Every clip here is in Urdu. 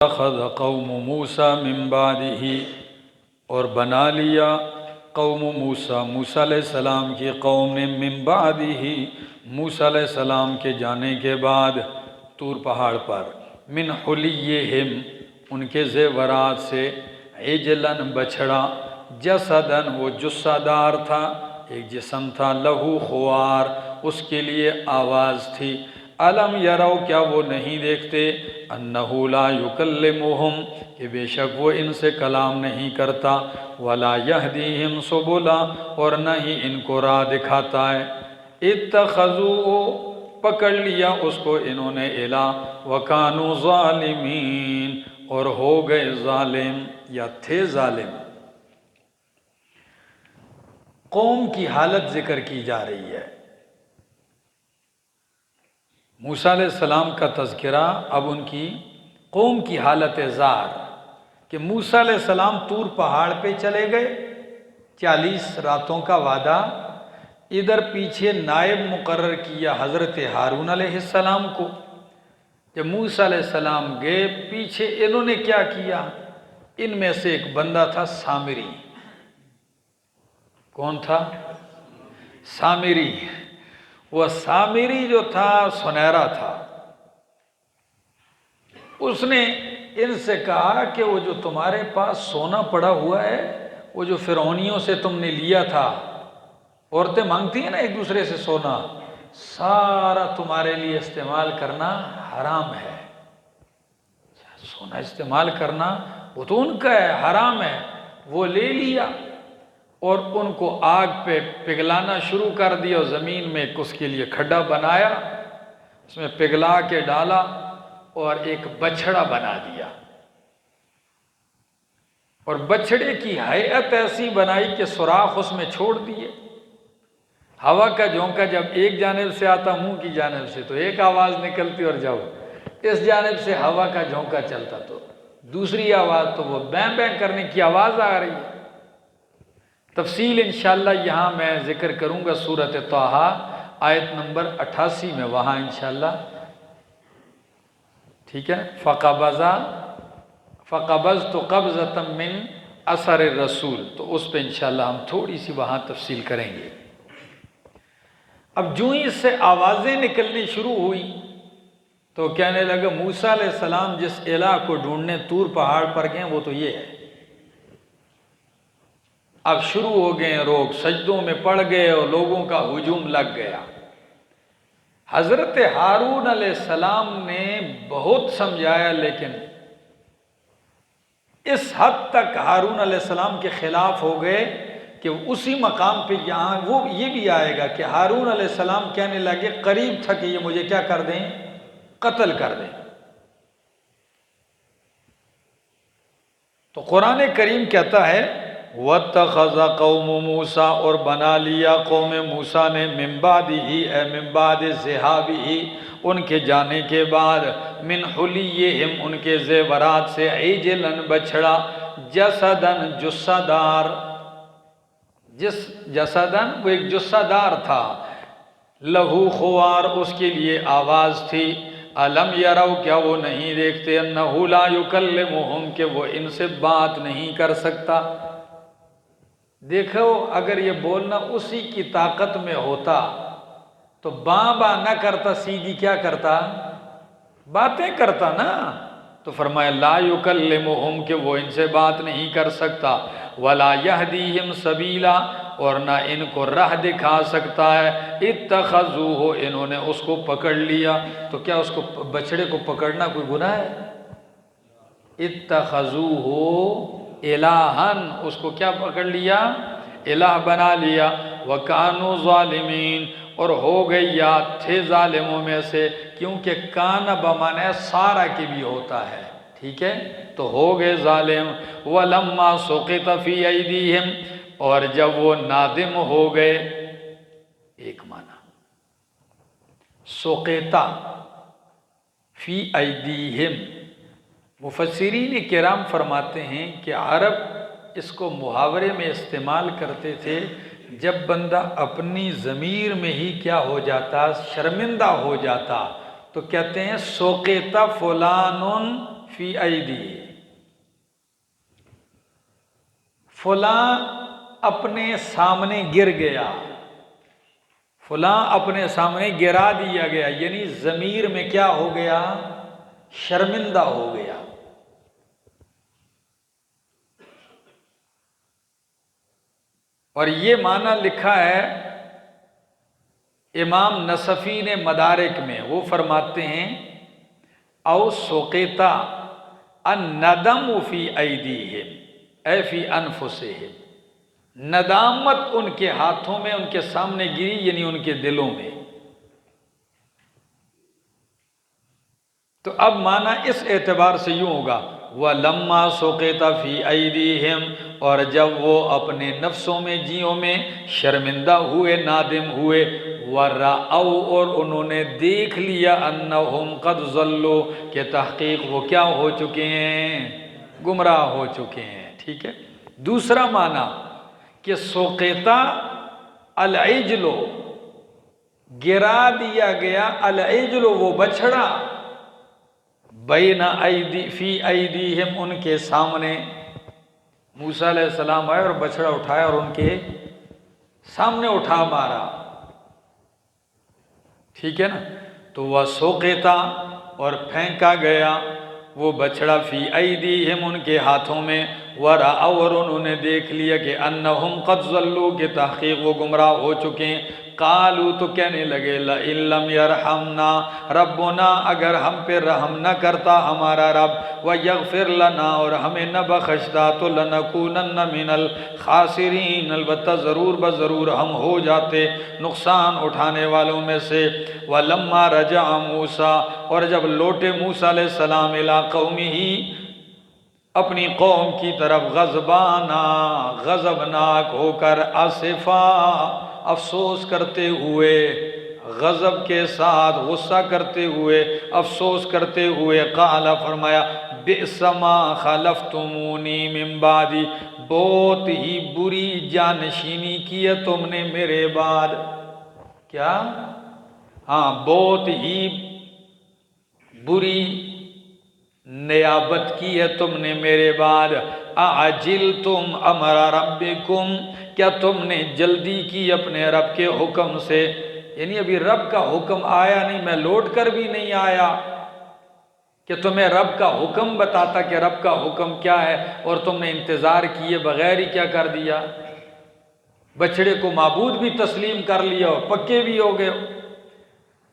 اتخذ قوم موسیٰ من بعدہ، اور بنا لیا قوم موسیٰ، موسیٰ علیہ السلام کی قوم نے، من بعدہ، موسیٰ علیہ السلام کے جانے کے بعد طور پہاڑ پر، من حلیہم، ان کے زیورات سے، عجلاً بچھڑا، جسداً وہ جثہ دار تھا، ایک جسم تھا، لہو خوار، اس کے لیے آواز تھی، الم یرو، کیا وہ نہیں دیکھتے، انہو لا یکلمہم، کہ بے شک وہ ان سے کلام نہیں کرتا، ولا یہدیہم سبلا، اور نہ ہی ان کو راہ دکھاتا ہے، اتخذوہ، پکڑ لیا اس کو انہوں نے الہ، وکانوا ظالمین، اور ہو گئے ظالم یا تھے ظالم۔ قوم کی حالت ذکر کی جا رہی ہے، موسیٰ علیہ السلام کا تذکرہ، اب ان کی قوم کی حالت زار، کہ موسیٰ علیہ السلام طور پہاڑ پہ چلے گئے، 40 راتوں کا وعدہ، ادھر پیچھے نائب مقرر کیا حضرت ہارون علیہ السلام کو، جب موسیٰ علیہ السلام گئے پیچھے انہوں نے کیا کیا، ان میں سے ایک بندہ تھا سامری، کون تھا؟ سامری، وہ سامری جو تھا سنہرا تھا، اس نے ان سے کہا کہ وہ جو تمہارے پاس سونا پڑا ہوا ہے، وہ جو فرعونیوں سے تم نے لیا تھا، عورتیں مانگتی ہیں نا ایک دوسرے سے سونا، سارا تمہارے لیے استعمال کرنا حرام ہے، سونا استعمال کرنا وہ تو ان کا ہے، حرام ہے، وہ لے لیا اور ان کو آگ پہ پگھلانا شروع کر دیا، اور زمین میں اس کے لیے کھڈا بنایا، اس میں پگھلا کے ڈالا اور ایک بچھڑا بنا دیا، اور بچھڑے کی ہیئت ایسی بنائی کہ سوراخ اس میں چھوڑ دیے، ہوا کا جھونکا جب ایک جانب سے آتا منہ کی جانب سے تو ایک آواز نکلتی، اور جب اس جانب سے ہوا کا جھونکا چلتا تو دوسری آواز، تو وہ بیں بیں کرنے کی آواز آ رہی ہے۔ تفصیل انشاءاللہ یہاں میں ذکر کروں گا سورۃ طٰہٰ آیت نمبر 88 میں، وہاں انشاءاللہ، ٹھیک ہے، فَقَبَضْتُ قَبْضَةً مِّنْ أَثَرِ الرَّسُولِ، تو اس پہ انشاءاللہ ہم تھوڑی سی وہاں تفصیل کریں گے۔ اب جو ہی اس سے آوازیں نکلنی شروع ہوئی تو کہنے لگا موسیٰ علیہ السلام جس الہ کو ڈھونڈنے طور پہاڑ پر گئے وہ تو یہ ہے۔ اب شروع ہو گئے لوگ سجدوں میں پڑ گئے اور لوگوں کا ہجوم لگ گیا۔ حضرت ہارون علیہ السلام نے بہت سمجھایا، لیکن اس حد تک ہارون علیہ السلام کے خلاف ہو گئے کہ اسی مقام پہ یہاں وہ یہ بھی آئے گا کہ ہارون علیہ السلام کہنے لگے، قریب تھا کہ یہ مجھے کیا کر دیں، قتل کر دیں۔ تو قرآن کریم کہتا ہے وَاتَّخَذَ قَوْمُ مُوسَىٰ، اور بنا لیا قوم موسیٰ نے، مِن بَعْدِهِ، اے مِن بَعْدِ ذِهَابِهِ، ان کے جانے کے بعد، مِن حُلِيِّهِمْ، ان کے زیورات سے، عِجْلًا بچھڑا، جَسَدًا جثہ دار، جسداً وہ ایک جثہ دار تھا، لہو خوار، اس کے لیے آواز تھی، الم یرو، کیا وہ نہیں دیکھتے، انہ لا یکلمہم، کہ وہ ان سے بات نہیں کر سکتا۔ دیکھو اگر یہ بولنا اسی کی طاقت میں ہوتا تو باں باں نہ کرتا، سیدھی کیا کرتا، باتیں کرتا نا۔ تو فرمایا لا یکلمہم، کہ وہ ان سے بات نہیں کر سکتا، ولا یہدیہم سبیلا، اور نہ ان کو راہ دکھا سکتا ہے، اتخذوہ، انہوں نے اس کو پکڑ لیا۔ تو کیا اس کو بچڑے کو پکڑنا کوئی گناہ ہے؟ اتخذوہ الہن، اس کو کیا پکڑ لیا، الہ بنا لیا، وکانوا ظالمین، اور ہو گئی یا تھے ظالموں میں سے، کیونکہ کانا بمعنی سارا کی بھی ہوتا ہے، ٹھیک ہے، تو ہو گئے ظالم۔ وَلَمَّا سُقِطَ فِي أَيْدِيهِمْ، اور جب وہ نادم ہو گئے، ایک معنی سُقِطَ فِي أَيْدِيهِمْ، مفسرین کرام فرماتے ہیں کہ عرب اس کو محاورے میں استعمال کرتے تھے جب بندہ اپنی ضمیر میں ہی کیا ہو جاتا، شرمندہ ہو جاتا، تو کہتے ہیں سوقیتا فلان فی ایدی، فلاں اپنے سامنے گر گیا، فلاں اپنے سامنے گرا دیا گیا، یعنی ضمیر میں کیا ہو گیا؟ شرمندہ ہو گیا۔ اور یہ معنی لکھا ہے امام نصفی نے مدارک میں، وہ فرماتے ہیں او سقط الندم فی ایدیہم اے فی انفسہم، ندامت ان کے ہاتھوں میں، ان کے سامنے گری، یعنی ان کے دلوں میں۔ تو اب معنی اس اعتبار سے یوں ہوگا وَلَمَّا سُقِطَ فِي أَيْدِيهِمْ، اور جب وہ اپنے نفسوں میں، جیوں میں شرمندہ ہوئے، نادم ہوئے، وَرَأَوْا، اور انہوں نے دیکھ لیا، أَنَّهُمْ قَدْ ضَلُّوا، کہ تحقیق وہ کیا ہو چکے ہیں؟ گمراہ ہو چکے ہیں۔ ٹھیک ہے۔ دوسرا معنی کہ سُقِطَ الْعِجْلُ، گرا دیا گیا، العجل وہ بچھڑا، بین ایدی فی ایدیہم، ان کے سامنے۔ موسیٰ علیہ السلام آئے اور بچھڑا اٹھایا اور ان کے سامنے اٹھا مارا۔ ٹھیک ہے نا؟ تو وہ سوقیتا، اور پھینکا گیا وہ بچھڑا، فی ایدیہم، ان کے ہاتھوں میں، ورأوا، اور انہوں نے دیکھ لیا کہ انہم قد ضلوا، کہ تحقیق وہ گمراہ ہو چکے ہیں۔ قالوا، تو کہنے لگے لئن لم یرحمنا ربنا، اگر ہم پہ رحم نہ کرتا ہمارا رب، ویغفر لنا، اور ہمیں نہ بخشتا، تو لنکونن من الخاسرین، البتہ ضرور بضرور ہم ہو جاتے نقصان اٹھانے والوں میں سے۔ ولما رجع موسیٰ، اور جب لوٹے موسیٰ علیہ السلام الی قومہ، اپنی قوم کی طرف، غضبانا، غضبناک ہو کر، آصفا، افسوس کرتے ہوئے، غضب کے ساتھ، غصہ کرتے ہوئے، افسوس کرتے ہوئے، قال، فرمایا، بئس ما خلفتمونی من بعدی، بہت ہی بری جانشینی کی ہے تم نے میرے بعد۔ کیا؟ ہاں، بہت ہی بری نیابت کی ہے تم نے میرے بعد۔ اعجلتم امر ربکم، کیا تم نے جلدی کی اپنے رب کے حکم سے؟ یعنی ابھی رب کا حکم آیا نہیں، میں لوٹ کر بھی نہیں آیا کہ تمہیں رب کا حکم بتاتا کہ رب کا حکم کیا ہے، اور تم نے انتظار کیے بغیر ہی کیا کر دیا؟ بچڑے کو معبود بھی تسلیم کر لیا، پکے بھی ہو گئے۔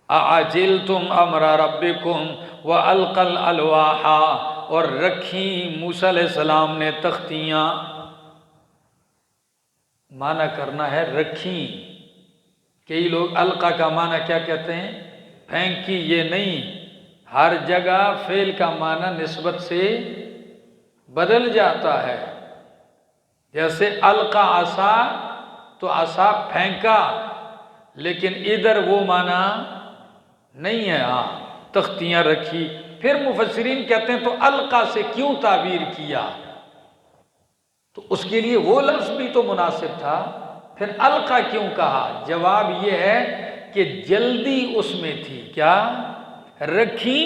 اعجلتم امر ربکم وَأَلْقَ الْأَلْوَاحَ، اور رکھیں موسیٰ علیہ السلام نے تختیاں۔ معنی کرنا ہے رکھیں۔ کئی لوگ القا کا معنی کیا کہتے ہیں؟ پھینکی، یہ نہیں، ہر جگہ فعل کا معنی نسبت سے بدل جاتا ہے۔ جیسے القا عصا، تو عصا پھینکا، لیکن ادھر وہ معنی نہیں ہے۔ ہاں، تختیاں رکھی۔ پھر مفسرین کہتے ہیں تو القا سے کیوں تعبیر کیا؟ تو اس کے لیے وہ لفظ بھی تو مناسب تھا، پھر القا کیوں کہا؟ جواب یہ ہے کہ جلدی اس میں تھی، کیا؟ رکھی،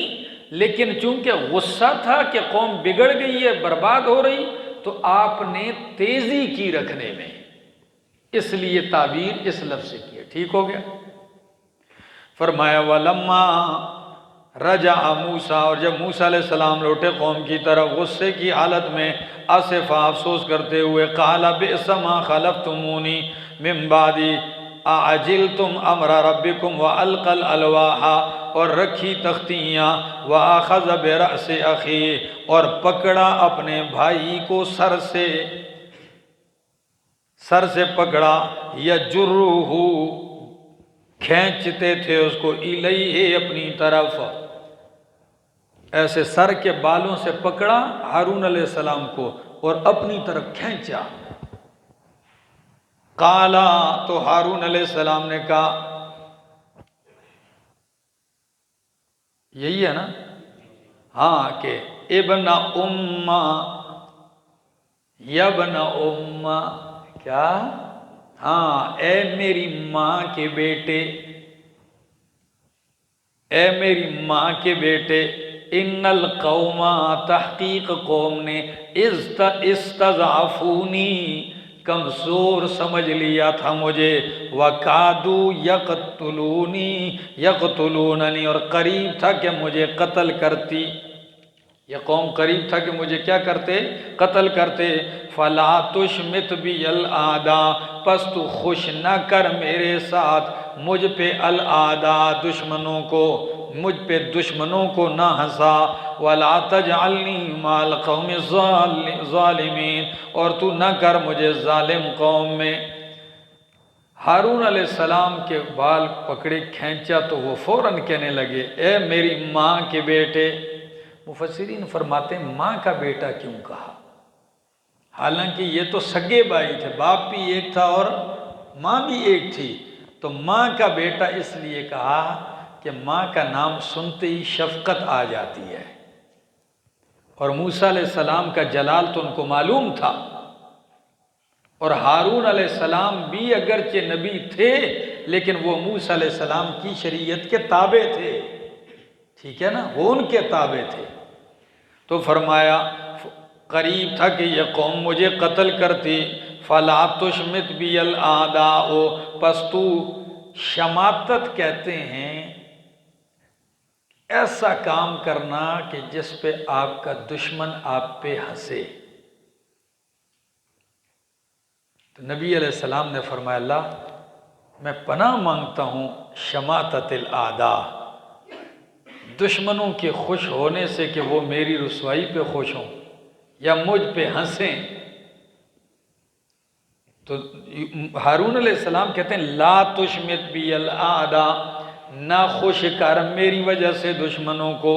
لیکن چونکہ غصہ تھا کہ قوم بگڑ گئی ہے، برباد ہو رہی، تو آپ نے تیزی کی رکھنے میں، اس لیے تعبیر اس لفظ سے کی۔ ٹھیک ہو گیا؟ فرمایا وَلَمَّا رَجَعَ مُوسیٰ، اور جب موسیٰ علیہ السلام لوٹے قوم کی طرف غصے کی حالت میں، آصفا، افسوس کرتے ہوئے، قَالَ بِئْسَ مَا خَلَفْتُمُونِی مِن بَعْدِی اَعْجِلْتُمْ أَمْرَ رَبِّکُمْ وَأَلْقَى الْأَلْوَاحَ، اور رکھی تختیاں، وَأَخَذَ بِرَأْسِ أَخِیهِ، اور پکڑا اپنے بھائی کو سر سے پکڑا، یجرہ، کھینچتے تھے اس کو، الیہ، اپنی طرف، ایسے سر کے بالوں سے پکڑا ہارون علیہ السلام کو اور اپنی طرف کھینچا۔ قالا، تو ہارون علیہ السلام نے کہا، یہی ہے نا؟ ہاں، کہ ابن امّا، یبن امّا، کیا؟ ہاں، اے میری ماں کے بیٹے، اے میری ماں کے بیٹے، ان القوم تحقیق قوم نے استضعفونی کمزور سمجھ لیا تھا مجھے، وَقَادُوا یقتلوننی اور قریب تھا کہ مجھے قتل کرتی، یہ قوم قریب تھا کہ مجھے کیا کرتے؟ قتل کرتے۔ فَلَا تُشْمِتْ بِيَ الْأَعْدَاءَ پس تو خوش نہ کر میرے ساتھ مجھ پہ الْأَعْدَاء دشمنوں کو، مجھ پہ دشمنوں کو نہ ہنسا، وَلَا تَجْعَلْنِي مَعَ الْقَوْمِ الظَّالِمِينَ اور تو نہ کر مجھے ظالم قوم میں۔ ہارون علیہ السلام کے بال پکڑے کھینچا تو وہ فوراً کہنے لگے اے میری ماں کے بیٹے۔ مفسرین فرماتے ہیں ماں کا بیٹا کیوں کہا؟ حالانکہ یہ تو سگے بھائی تھے، باپ بھی ایک تھا اور ماں بھی ایک تھی، تو ماں کا بیٹا اس لیے کہا کہ ماں کا نام سنتے ہی شفقت آ جاتی ہے، اور موسیٰ علیہ السلام کا جلال تو ان کو معلوم تھا، اور ہارون علیہ السلام بھی اگرچہ نبی تھے لیکن وہ موسیٰ علیہ السلام کی شریعت کے تابع تھے، ٹھیک ہے نا، وہ ان کے تابع تھے۔ تو فرمایا قریب تھا کہ یہ قوم مجھے قتل کرتی، فَلَا تُشْمِتْ بِيَ الْأَعْدَاءُ پس تو شماتت کہتے ہیں ایسا کام کرنا کہ جس پہ آپ کا دشمن آپ پہ ہنسے۔ تو نبی علیہ السلام نے فرمایا اللہ میں پناہ مانگتا ہوں شماتت الاعداء، دشمنوں کے خوش ہونے سے کہ وہ میری رسوائی پہ خوش ہوں یا مجھ پہ ہنسیں۔ تو ہارون علیہ السلام کہتے ہیں لا تشمت بی الاعداء، نہ خوش کر میری وجہ سے دشمنوں کو،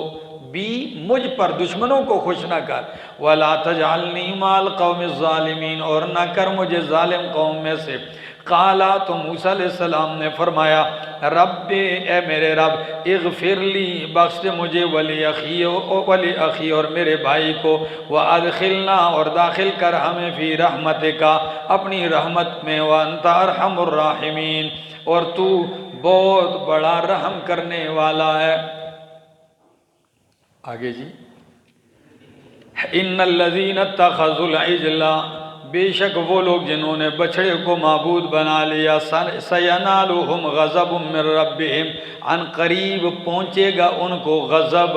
بھی مجھ پر دشمنوں کو خوش نہ کر، وَلَا تَجْعَلْنِي مَعَ الْقَوْمِ الظَّالِمِينَ اور نہ کر مجھے ظالم قوم میں سے۔ قالا تو موسیٰ علیہ السلام نے فرمایا رب اے میرے رب اغفر لی بخش دے مجھے ولی اخی اور میرے بھائی کو، وادخلنا اور داخل کر ہمیں فی رحمتک اپنی رحمت میں، وانت ارحم الراحمین اور تو بہت بڑا رحم کرنے والا ہے۔ آگے جی ان الذین اتخذوا العجل بے شک وہ لوگ جنہوں نے بچڑے کو معبود بنا لیا، سینالہم غضب من ربہم عن قریب پہنچے گا ان کو غضب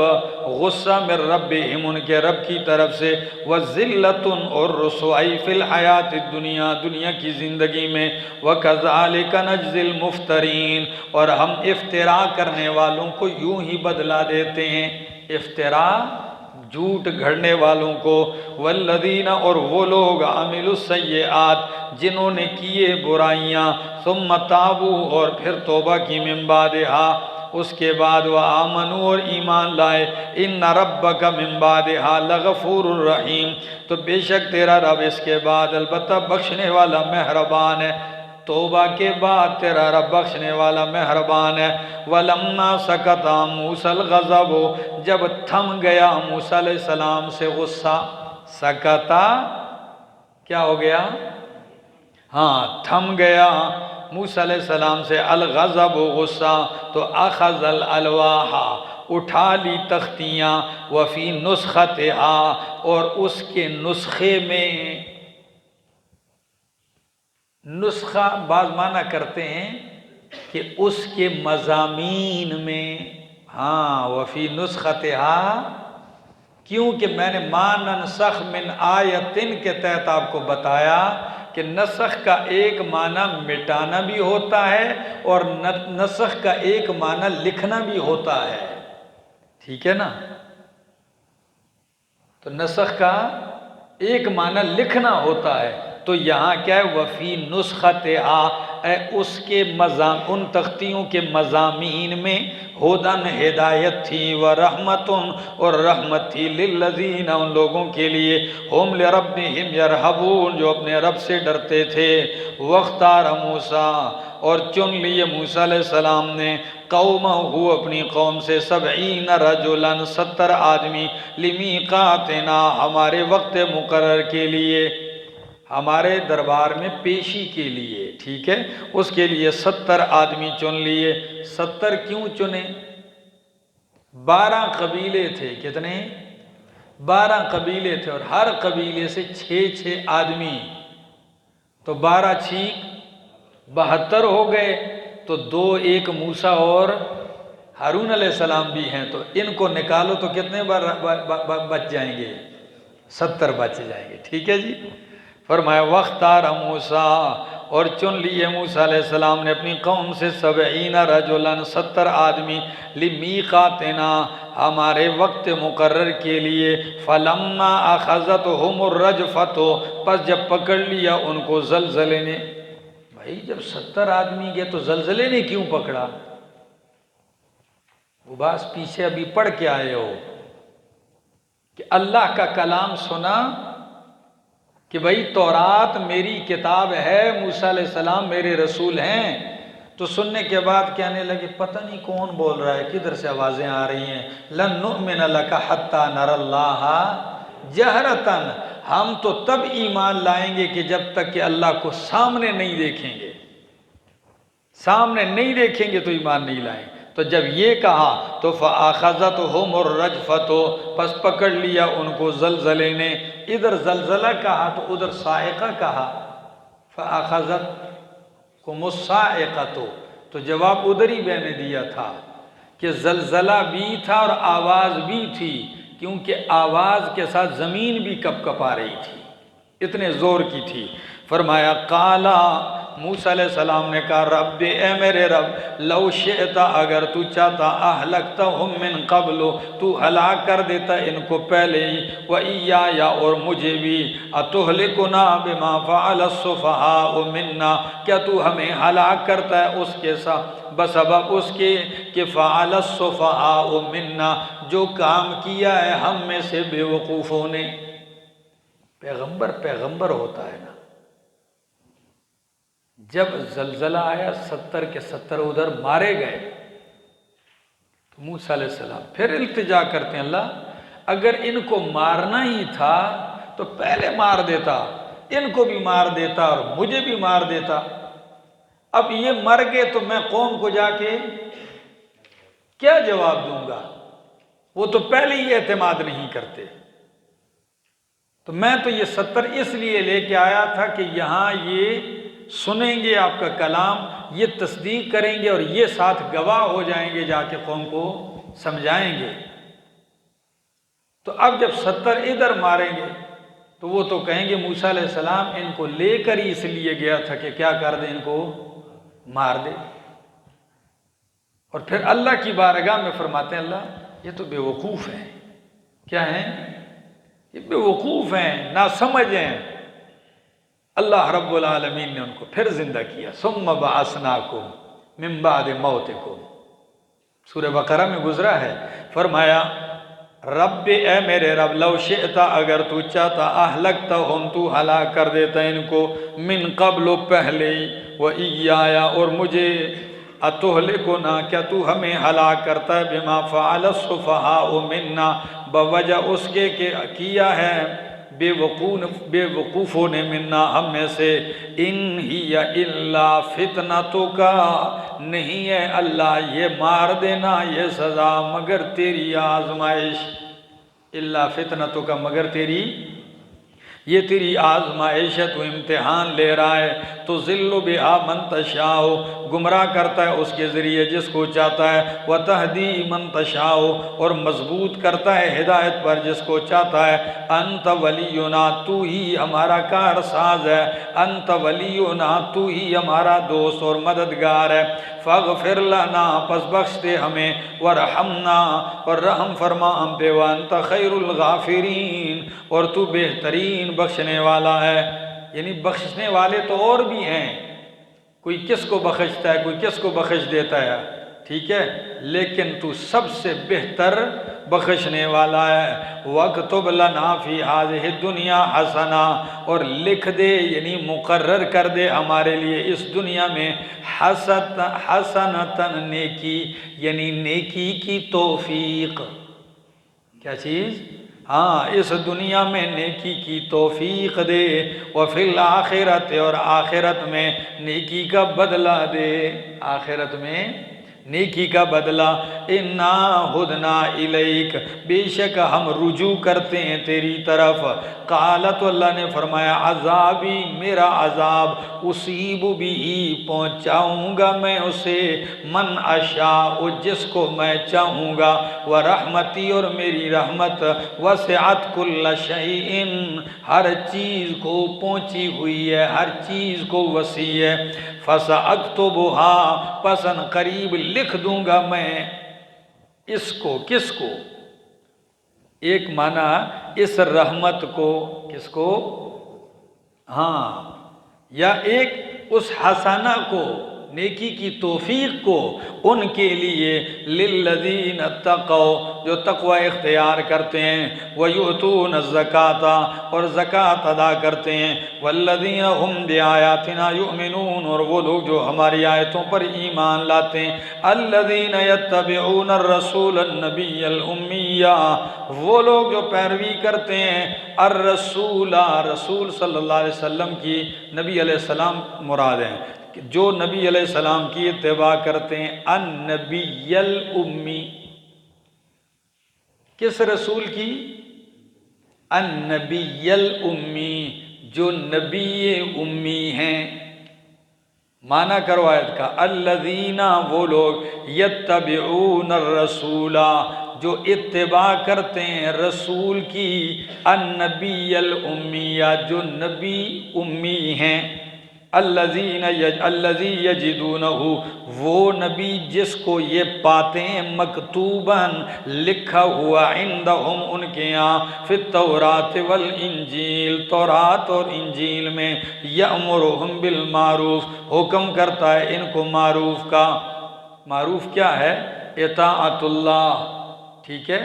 غصہ من ربہم ان کے رب کی طرف سے، وذلۃ اور رسوائی فی الحیات الدنیا دنیا کی زندگی میں، وکذالک نجزی المفترین اور ہم افتراء کرنے والوں کو یوں ہی بدلہ دیتے ہیں، افتراء جھوٹ گھڑنے والوں کو، والذین اور وہ لوگ عملوا السیئات جنہوں نے کیے برائیاں، ثم تابوا اور پھر توبہ کی من بعدہا اس کے بعد، وآمنوا اور ایمان لائے، ان ربک من بعدہا لغفور الرحیم تو بے شک تیرا رب اس کے بعد البتہ بخشنے والا مہربان ہے، توبہ کے بعد تیرا رب بخشنے والا مہربان ہے۔ وَلَمَّا سَكَتَ عَن مُوسَى الْغَضَبُ جب تھم گیا موسیٰ علیہ السلام سے غصہ، سکتا کیا ہو گیا؟ ہاں تھم گیا موسیٰ علیہ السلام سے الغضب غصہ، تو اخذ الالواح اٹھا لی تختیاں، وفی نسختہا اور اس کے نسخے میں، نسخہ بعض معنی کرتے ہیں کہ اس کے مضامین میں، ہاں وفی نسختہا کیونکہ میں نے ما ننسخ من آیتن کے تحت آپ کو بتایا کہ نسخ کا ایک معنی مٹانا بھی ہوتا ہے اور نسخ کا ایک معنی لکھنا بھی ہوتا ہے، ٹھیک ہے نا، تو نسخ کا ایک معنی لکھنا ہوتا ہے، تو یہاں کیا ہے وفی نسختہا اے اس کے ان تختیوں کے مضامین میں ہدن ہدایت تھی، ورحمتن اور رحمت تھی، للذین ان لوگوں کے لیے ہم لربہم یرہبون جو اپنے رب سے ڈرتے تھے، واختار موسیٰ اور چن لیے موسیٰ علیہ السلام نے قومہ اپنی قوم سے 70 رجلا 70 آدمی لمیقاتنا ہمارے وقت مقرر کے لیے، ہمارے دربار میں پیشی کے لیے، ٹھیک ہے، اس کے لیے 70 آدمی چن لیے۔ 70 کیوں چنے؟ 12 قبیلے تھے، کتنے؟ 12 قبیلے تھے، اور ہر قبیلے سے 6 آدمی، تو 12 چھیک 72 ہو گئے، تو 2 ایک موسیٰ اور ہارون علیہ السلام بھی ہیں، تو ان کو نکالو تو کتنے بچ جائیں گے؟ 70 بچ جائیں گے، ٹھیک ہے جی۔ فرمایا وَاخْتَارَ موسیٰ، اور چن لیے موسیٰ علیہ السلام نے اپنی قوم سے 70 رجلاً 70 آدمی، لِمِیقَاتِنَا ہمارے وقت مقرر کے لیے، فَلَمَّا أَخَذَتْهُمُ الرَّجْفَةُ پس جب پکڑ لیا ان کو زلزلے نے۔ بھائی جب 70 آدمی گئے تو زلزلے نے کیوں پکڑا؟ وہ بات پیچھے ابھی پڑھ کے آئے ہو کہ اللہ کا کلام سنا کہ بھائی تورات میری کتاب ہے، موسیٰ علیہ السلام میرے رسول ہیں، تو سننے کے بعد کہنے لگے پتہ نہیں کون بول رہا ہے، کدھر سے آوازیں آ رہی ہیں، لن نؤمن لک حتی نری اللہ جہرتاً، ہم تو تب ایمان لائیں گے کہ جب تک کہ اللہ کو سامنے نہیں دیکھیں گے، سامنے نہیں دیکھیں گے تو ایمان نہیں لائیں۔ تو جب یہ کہا تو فَأَخَذَتْهُمُ الرَّجْفَةُ پس پکڑ لیا ان کو زلزلے نے، ادھر زلزلہ کہا تو ادھر صاعقہ کہا، فَأَخَذَتْكُمُ الصَّاعِقَةُ، تو جواب ادھر ہی میں نے دیا تھا کہ زلزلہ بھی تھا اور آواز بھی تھی، کیونکہ آواز کے ساتھ زمین بھی کپ کپ آ رہی تھی، اتنے زور کی تھی۔ فرمایا قالا، موسیٰ علیہ السلام نے کہا رب اے میرے رب، لو شئت اگر تو چاہتا، اہلکتہم من قبل تو ہلاک کر دیتا ان کو پہلے ہی، وَإِيَّايَ اور مجھے بھی، اتہلکنا بما فعل السفہاء منا، کیا تو ہمیں ہلاک کرتا ہے اس کے ساتھ بسبب اس کے کہ فعل السفہاء منا، جو کام کیا ہے ہم میں سے بے وقوفوں نے۔ پیغمبر ہوتا ہے نا، جب زلزلہ آیا 70 کے 70 ادھر مارے گئے، تو موسیٰ علیہ السلام پھر التجا کرتے ہیں اللہ اگر ان کو مارنا ہی تھا تو پہلے مار دیتا، ان کو بھی مار دیتا اور مجھے بھی مار دیتا، اب یہ مر گئے تو میں قوم کو جا کے کیا جواب دوں گا؟ وہ تو پہلے ہی اعتماد نہیں کرتے۔ تو میں تو یہ 70 اس لیے لے کے آیا تھا کہ یہاں یہ سنیں گے آپ کا کلام، یہ تصدیق کریں گے اور یہ ساتھ گواہ ہو جائیں گے، جا کے قوم کو سمجھائیں گے۔ تو اب جب 70 ادھر ماریں گے تو وہ تو کہیں گے موسیٰ علیہ السلام ان کو لے کر ہی اس لیے گیا تھا کہ کیا کر دے، ان کو مار دے۔ اور پھر اللہ کی بارگاہ میں فرماتے ہیں اللہ یہ تو بے وقوف ہیں۔ کیا ہیں؟ یہ بے وقوف ہیں، ناسمجھ ہیں۔ اللہ رب العالمین نے ان کو پھر زندہ کیا، ثم بعثناکم من بعد موتکم، سورہ بقرہ میں گزرا ہے۔ فرمایا رب اے میرے رب، لو شئت اگر تو چاہتا، اہلکتہم تو ہلاک کر دیتا ان کو، من قبل پہلے، وإیایا اور مجھے، اتہلکنا کیا تو ہمیں ہلاک کرتا ہے، بما فعل السفہاء منا بوجہ اس کے کہ کیا ہے بے وقوفوں نے منا ہم میں سے، ان ہی الا فتنتک نہیں ہے اللہ یہ مار دینا یہ سزا مگر تیری آزمائش، الا فتنتک مگر تیری، یہ تیری آزمائش ہے، تو امتحان لے رہا ہے، تو ذل بہا من تشاء گمراہ کرتا ہے اس کے ذریعے جس کو چاہتا ہے، وتہدی من تشاء اور مضبوط کرتا ہے ہدایت پر جس کو چاہتا ہے، انت ولینا تو ہی ہمارا کار ساز ہے، انت ولینا تو ہی ہمارا دوست اور مددگار ہے، فاغفر لنا پس بخش دے ہمیں، ورحمنا اور رحم فرما ہم پہ، وانت خیر الغافرین اور تو بہترین بخشنے والا ہے۔ یعنی بخشنے والے تو اور بھی ہیں، کوئی کس کو بخشتا ہے کوئی کس کو بخش دیتا ہے، ٹھیک ہے، لیکن تو سب سے بہتر بخشنے والا ہے۔ وَاكْتُبْ لَنَا فِي هَذِهِ الدُّنْيَا حَسَنَةً اور لکھ دے یعنی مقرر کر دے ہمارے لیے اس دنیا میں حسنۃ نیکی، یعنی نیکی کی توفیق، کیا چیز؟ ہاں اس دنیا میں نیکی کی توفیق دے، وفی الآخرت اور آخرت میں نیکی کا بدلہ دے، آخرت میں نیکی کا بدلہ، انا ہدنا الیک، بے شک ہم رجوع کرتے ہیں تیری طرف۔ قال تو اللہ نے فرمایا عذابی، میرا عذاب، اصیب بھی، پہنچاؤں گا میں اسے، من اشاء، جس کو میں چاہوں گا، ورحمتی، اور میری رحمت، وسعت کل شیء، ہر چیز کو پہنچی ہوئی ہے، ہر چیز کو وسیع ہے، فَسَأَكْتُبُهَا، پس ان قریب لکھ دوں گا میں اس کو، کس کو؟ ایک معنی اس رحمت کو، کس کو؟ ہاں، یا ایک اس حسنہ کو، نیکی کی توفیق کو، ان کے لیے، للذین اتقوا، جو تقوی اختیار کرتے ہیں، ویؤتون الزکاۃ، اور زکوٰۃ ادا کرتے ہیں، والذین هم بآیاتنا یؤمنون، اور وہ لوگ جو ہماری آیتوں پر ایمان لاتے ہیں، الذین یتبعون الرسول النبی الامی، وہ لوگ جو پیروی کرتے ہیں، الرسول، رسول صلی اللہ علیہ وسلم کی، نبی علیہ السلام مراد ہیں، جو نبی علیہ السلام کی اتباع کرتے ہیں، النبی الامی، کس رسول کی؟ النبی الامی، جو نبی امی ہیں۔ معنی کرو آیت کا، الذین، وہ لوگ، یتبعون الرسول، جو اتباع کرتے ہیں رسول کی، النبی الامی، جو نبی امی ہیں، الذی یجدونہ، وہ نبی جس کو یہ پاتے ہیں، مکتوباً، لکھا ہوا، عندہم، ان کے یہاں، فی التوراۃ والانجیل، تورات اور انجیل میں، یأمرہم بالمعروف، حکم کرتا ہے ان کو معروف کا۔ معروف کیا ہے؟ اطاعت اللہ، ٹھیک ہے،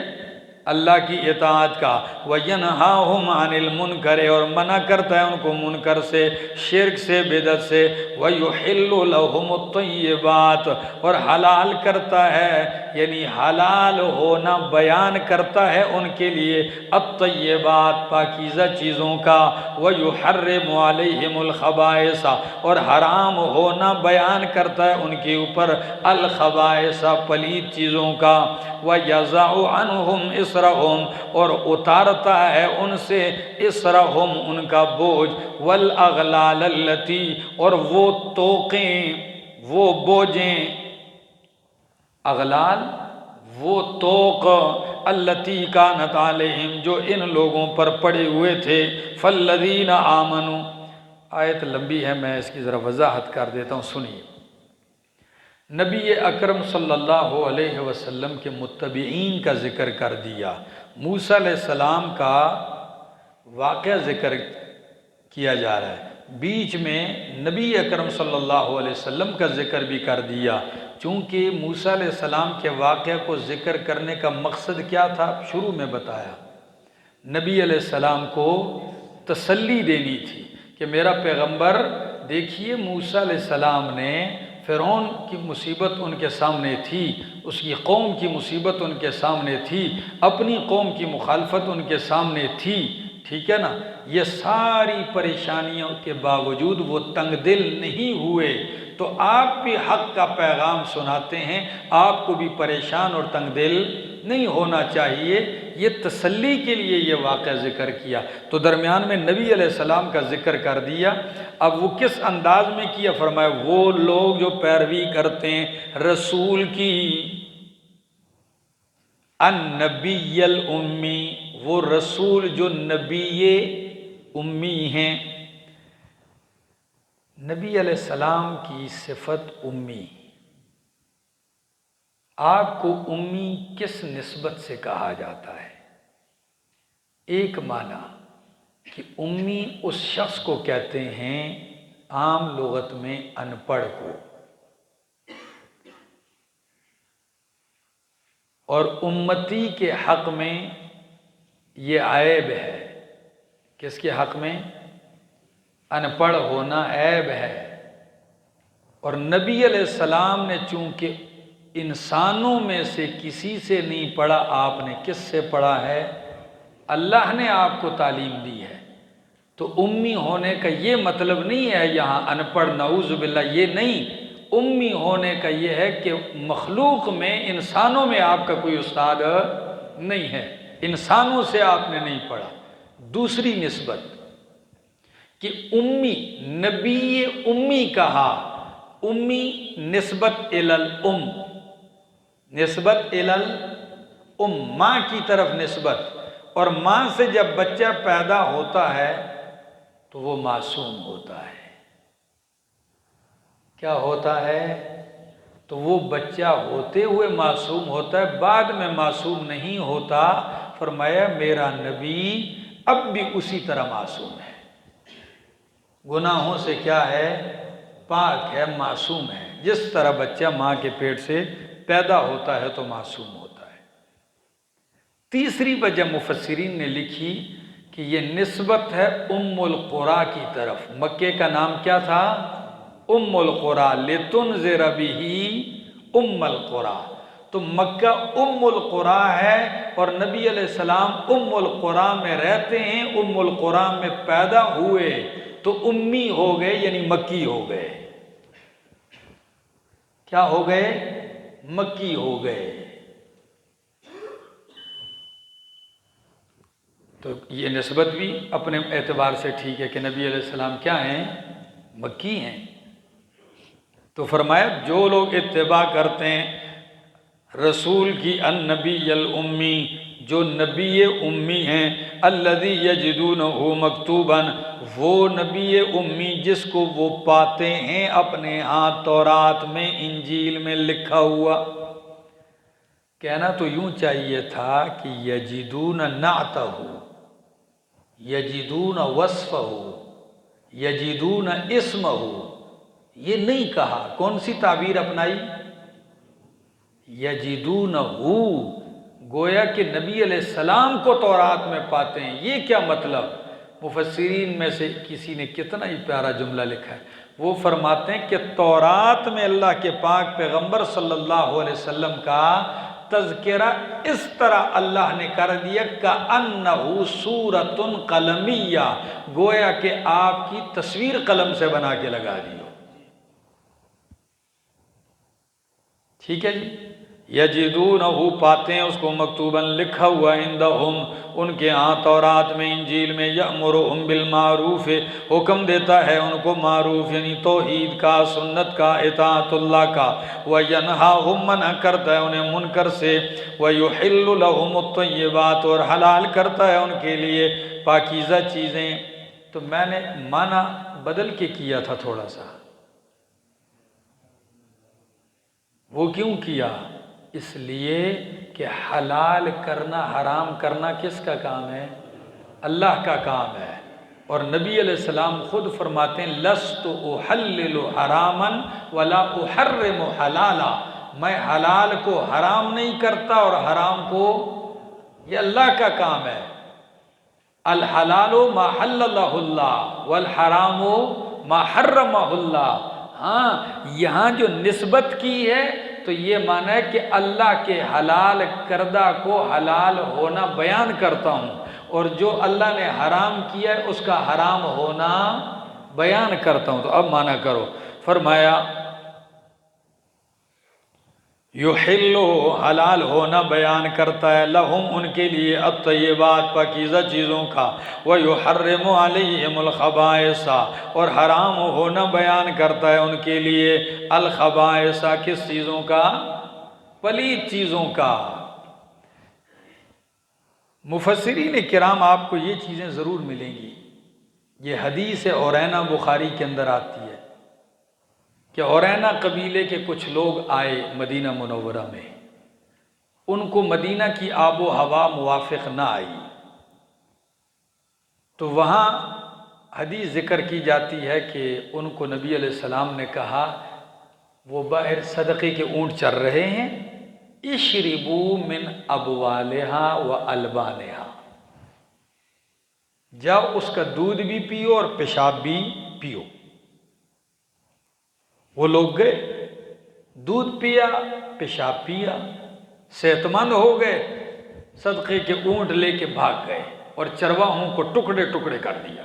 اللہ کی اطاعت کا، وَيَنْهَاهُمْ عَنِ الْمُنْكَرِ، اور منع کرتا ہے ان کو منکر سے، شرک سے، بدعت سے، وَيُحِلُّ لَهُمُ الطَّيِّبَاتِ، اور حلال کرتا ہے، یعنی حلال ہونا بیان کرتا ہے ان کے لیے، الطیبات، پاکیزہ چیزوں کا، وَيُحَرِّمُ عَلَيْهِمُ الْخَبَائِثَ، اور حرام ہونا بیان کرتا ہے ان کے اوپر، الخبائث، پلید چیزوں کا، وَيَضَعُ عَنْهُمْ إِصْرَهُمْ، اور اتارتا ہے ان سے، إِصْرَهُمْ، ان کا بوجھ، وَالْأَغْلَالَ الَّتِي، اور وہ توقیں، وہ بوجھیں، اغلال، وہ توق، الَّتِي كَانَتْ عَلَيْهِمْ، جو ان لوگوں پر پڑے ہوئے تھے، فَالَّذِينَ آمَنُوا، آیت لمبی ہے، میں اس کی ذرا وضاحت کر دیتا ہوں، سنیے۔ نبی اکرم صلی اللہ علیہ وسلم کے متبعین کا ذکر کر دیا، موسیٰ علیہ السلام کا واقعہ ذکر کیا جا رہا ہے، بیچ میں نبی اکرم صلی اللہ علیہ وسلم کا ذکر بھی کر دیا، چونکہ موسیٰ علیہ السلام کے واقعہ کو ذکر کرنے کا مقصد کیا تھا، شروع میں بتایا، نبی علیہ السلام کو تسلی دینی تھی کہ میرا پیغمبر، دیکھیے موسیٰ علیہ السلام نے، فرعون کی مصیبت ان کے سامنے تھی، اس کی قوم کی مصیبت ان کے سامنے تھی، اپنی قوم کی مخالفت ان کے سامنے تھی، ٹھیک ہے نا، یہ ساری پریشانیوں کے باوجود وہ تنگ دل نہیں ہوئے، تو آپ بھی حق کا پیغام سناتے ہیں، آپ کو بھی پریشان اور تنگ دل نہیں ہونا چاہیے، یہ تسلی کے لیے یہ واقعہ ذکر کیا، تو درمیان میں نبی علیہ السلام کا ذکر کر دیا۔ اب وہ کس انداز میں کیا؟ فرمایا وہ لوگ جو پیروی کرتے ہیں رسول کی، النبی الامی، وہ رسول جو نبی امی ہیں۔ نبی علیہ السلام کی صفت امی، آپ کو امی کس نسبت سے کہا جاتا ہے؟ ایک معنی کہ امی اس شخص کو کہتے ہیں عام لغت میں ان پڑھ کو، اور امتی کے حق میں یہ عیب ہے، کس کے حق میں؟ ان پڑھ ہونا عیب ہے، اور نبی علیہ السلام نے چونکہ انسانوں میں سے کسی سے نہیں پڑھا، آپ نے کس سے پڑھا ہے؟ اللہ نے آپ کو تعلیم دی ہے، تو امی ہونے کا یہ مطلب نہیں ہے یہاں ان پڑھ، نعوذ باللہ، یہ نہیں، امی ہونے کا یہ ہے کہ مخلوق میں، انسانوں میں آپ کا کوئی استاد نہیں ہے، انسانوں سے آپ نے نہیں پڑھا۔ دوسری نسبت کہ امی، نبی امی کہا، امی نسبت الالام، نسبت الالام، ماں کی طرف نسبت، اور ماں سے جب بچہ پیدا ہوتا ہے تو وہ معصوم ہوتا ہے۔ کیا ہوتا ہے؟ تو وہ بچہ ہوتے ہوئے معصوم ہوتا ہے، بعد میں معصوم نہیں ہوتا۔ فرمایا میرا نبی اب بھی اسی طرح معصوم ہے، گناہوں سے کیا ہے؟ پاک ہے، معصوم ہے۔ جس طرح بچہ ماں کے پیٹ سے پیدا ہوتا ہے تو معصوم ہوتا ہے۔ تیسری وجہ مفسرین نے لکھی کہ یہ نسبت ہے ام القریٰ کی طرف۔ مکے کا نام کیا تھا؟ ام القریٰ، لتنذر بہ ام القریٰ، تو مکہ ام القریٰ ہے، اور نبی علیہ السلام ام القریٰ میں رہتے ہیں، ام القریٰ میں پیدا ہوئے، تو امی ہو گئے، یعنی مکی ہو گئے۔ کیا ہو گئے؟ مکی ہو گئے۔ تو یہ نسبت بھی اپنے اعتبار سے ٹھیک ہے کہ نبی علیہ السلام کیا ہیں؟ مکی ہیں۔ تو فرمایا جو لوگ اتباع کرتے ہیں رسول کی، النبی الامی، جو نبی امی ہیں، الذی یجدونہ مکتوبا، وہ نبی امی جس کو وہ پاتے ہیں اپنے ہاں تورات میں، انجیل میں لکھا ہوا۔ کہنا تو یوں چاہیے تھا کہ یجدون نعتہ، یجدون وصفہ، یجدون اسمہ، یہ نہیں کہا۔ کون سی تعبیر اپنائی؟ یجدونہ، گویا کہ نبی علیہ السلام کو تورات میں پاتے ہیں۔ یہ کیا مطلب؟ مفسرین میں سے کسی نے کتنا ہی پیارا جملہ لکھا ہے، وہ فرماتے ہیں کہ تورات میں اللہ کے پاک پیغمبر صلی اللہ علیہ وسلم کا تذکرہ اس طرح اللہ نے کر دیا کأنہ صورۃ قلمیہ، گویا کہ آپ کی تصویر قلم سے بنا کے لگا دی ہو۔ ٹھیک ہے جی؟ یجدونہ، پاتے ہیں اس کو مکتوباً لکھا ہوا، عندہم، ان کے ہاں تورات میں، انجیل میں، یأمرہم بالمعروف، حکم دیتا ہے ان کو معروف یعنی توحید کا، سنت کا، اطاعت اللہ کا، وینہاہم، منع کرتا ہے انہیں منکر سے، ویحل لہم الطیبات، اور حلال کرتا ہے ان کے لیے پاکیزہ چیزیں۔ تو میں نے معنی بدل کے کیا تھا تھوڑا سا، وہ کیوں کیا؟ اس لیے کہ حلال کرنا، حرام کرنا کس کا کام ہے؟ اللہ کا کام ہے۔ اور نبی علیہ السلام خود فرماتے ہیں لست احلل حراما ولا احرم حلالا، میں حلال کو حرام نہیں کرتا اور حرام کو، یہ اللہ کا کام ہے۔ الحلال ما حللہ اللہ والحرام ما حرمہ اللہ۔ ہاں، یہاں جو نسبت کی ہے تو یہ معنی ہے کہ اللہ کے حلال کردہ کو حلال ہونا بیان کرتا ہوں، اور جو اللہ نے حرام کیا ہے اس کا حرام ہونا بیان کرتا ہوں۔ تو اب معنی کرو۔ فرمایا یحلو، حلال ہونا بیان کرتا ہے، لہم، ان کے لیے، الطیبات، پاکیزہ چیزوں کا، ویحرم علیہم الخبائث، اور حرام ہونا بیان کرتا ہے ان کے لیے، الخبائث، کس چیزوں کا؟ پلید چیزوں کا۔ مفسرین کرام آپ کو یہ چیزیں ضرور ملیں گی، یہ حدیث عرینہ بخاری کے اندر آتی ہے کہ عرینہ قبیلے کے کچھ لوگ آئے مدینہ منورہ میں، ان کو مدینہ کی آب و ہوا موافق نہ آئی، تو وہاں حدیث ذکر کی جاتی ہے کہ ان کو نبی علیہ السلام نے کہا، وہ باہر صدقے کے اونٹ چر رہے ہیں، اشربوا من ابوالہا و البانہا، جاؤ اس کا دودھ بھی پیو اور پیشاب بھی پیو۔ وہ لوگ گئے، دودھ پیا، پیشاب پیا، صحت مند ہو گئے، صدقے کے اونٹ لے کے بھاگ گئے اور چرواہوں کو ٹکڑے ٹکڑے کر دیا،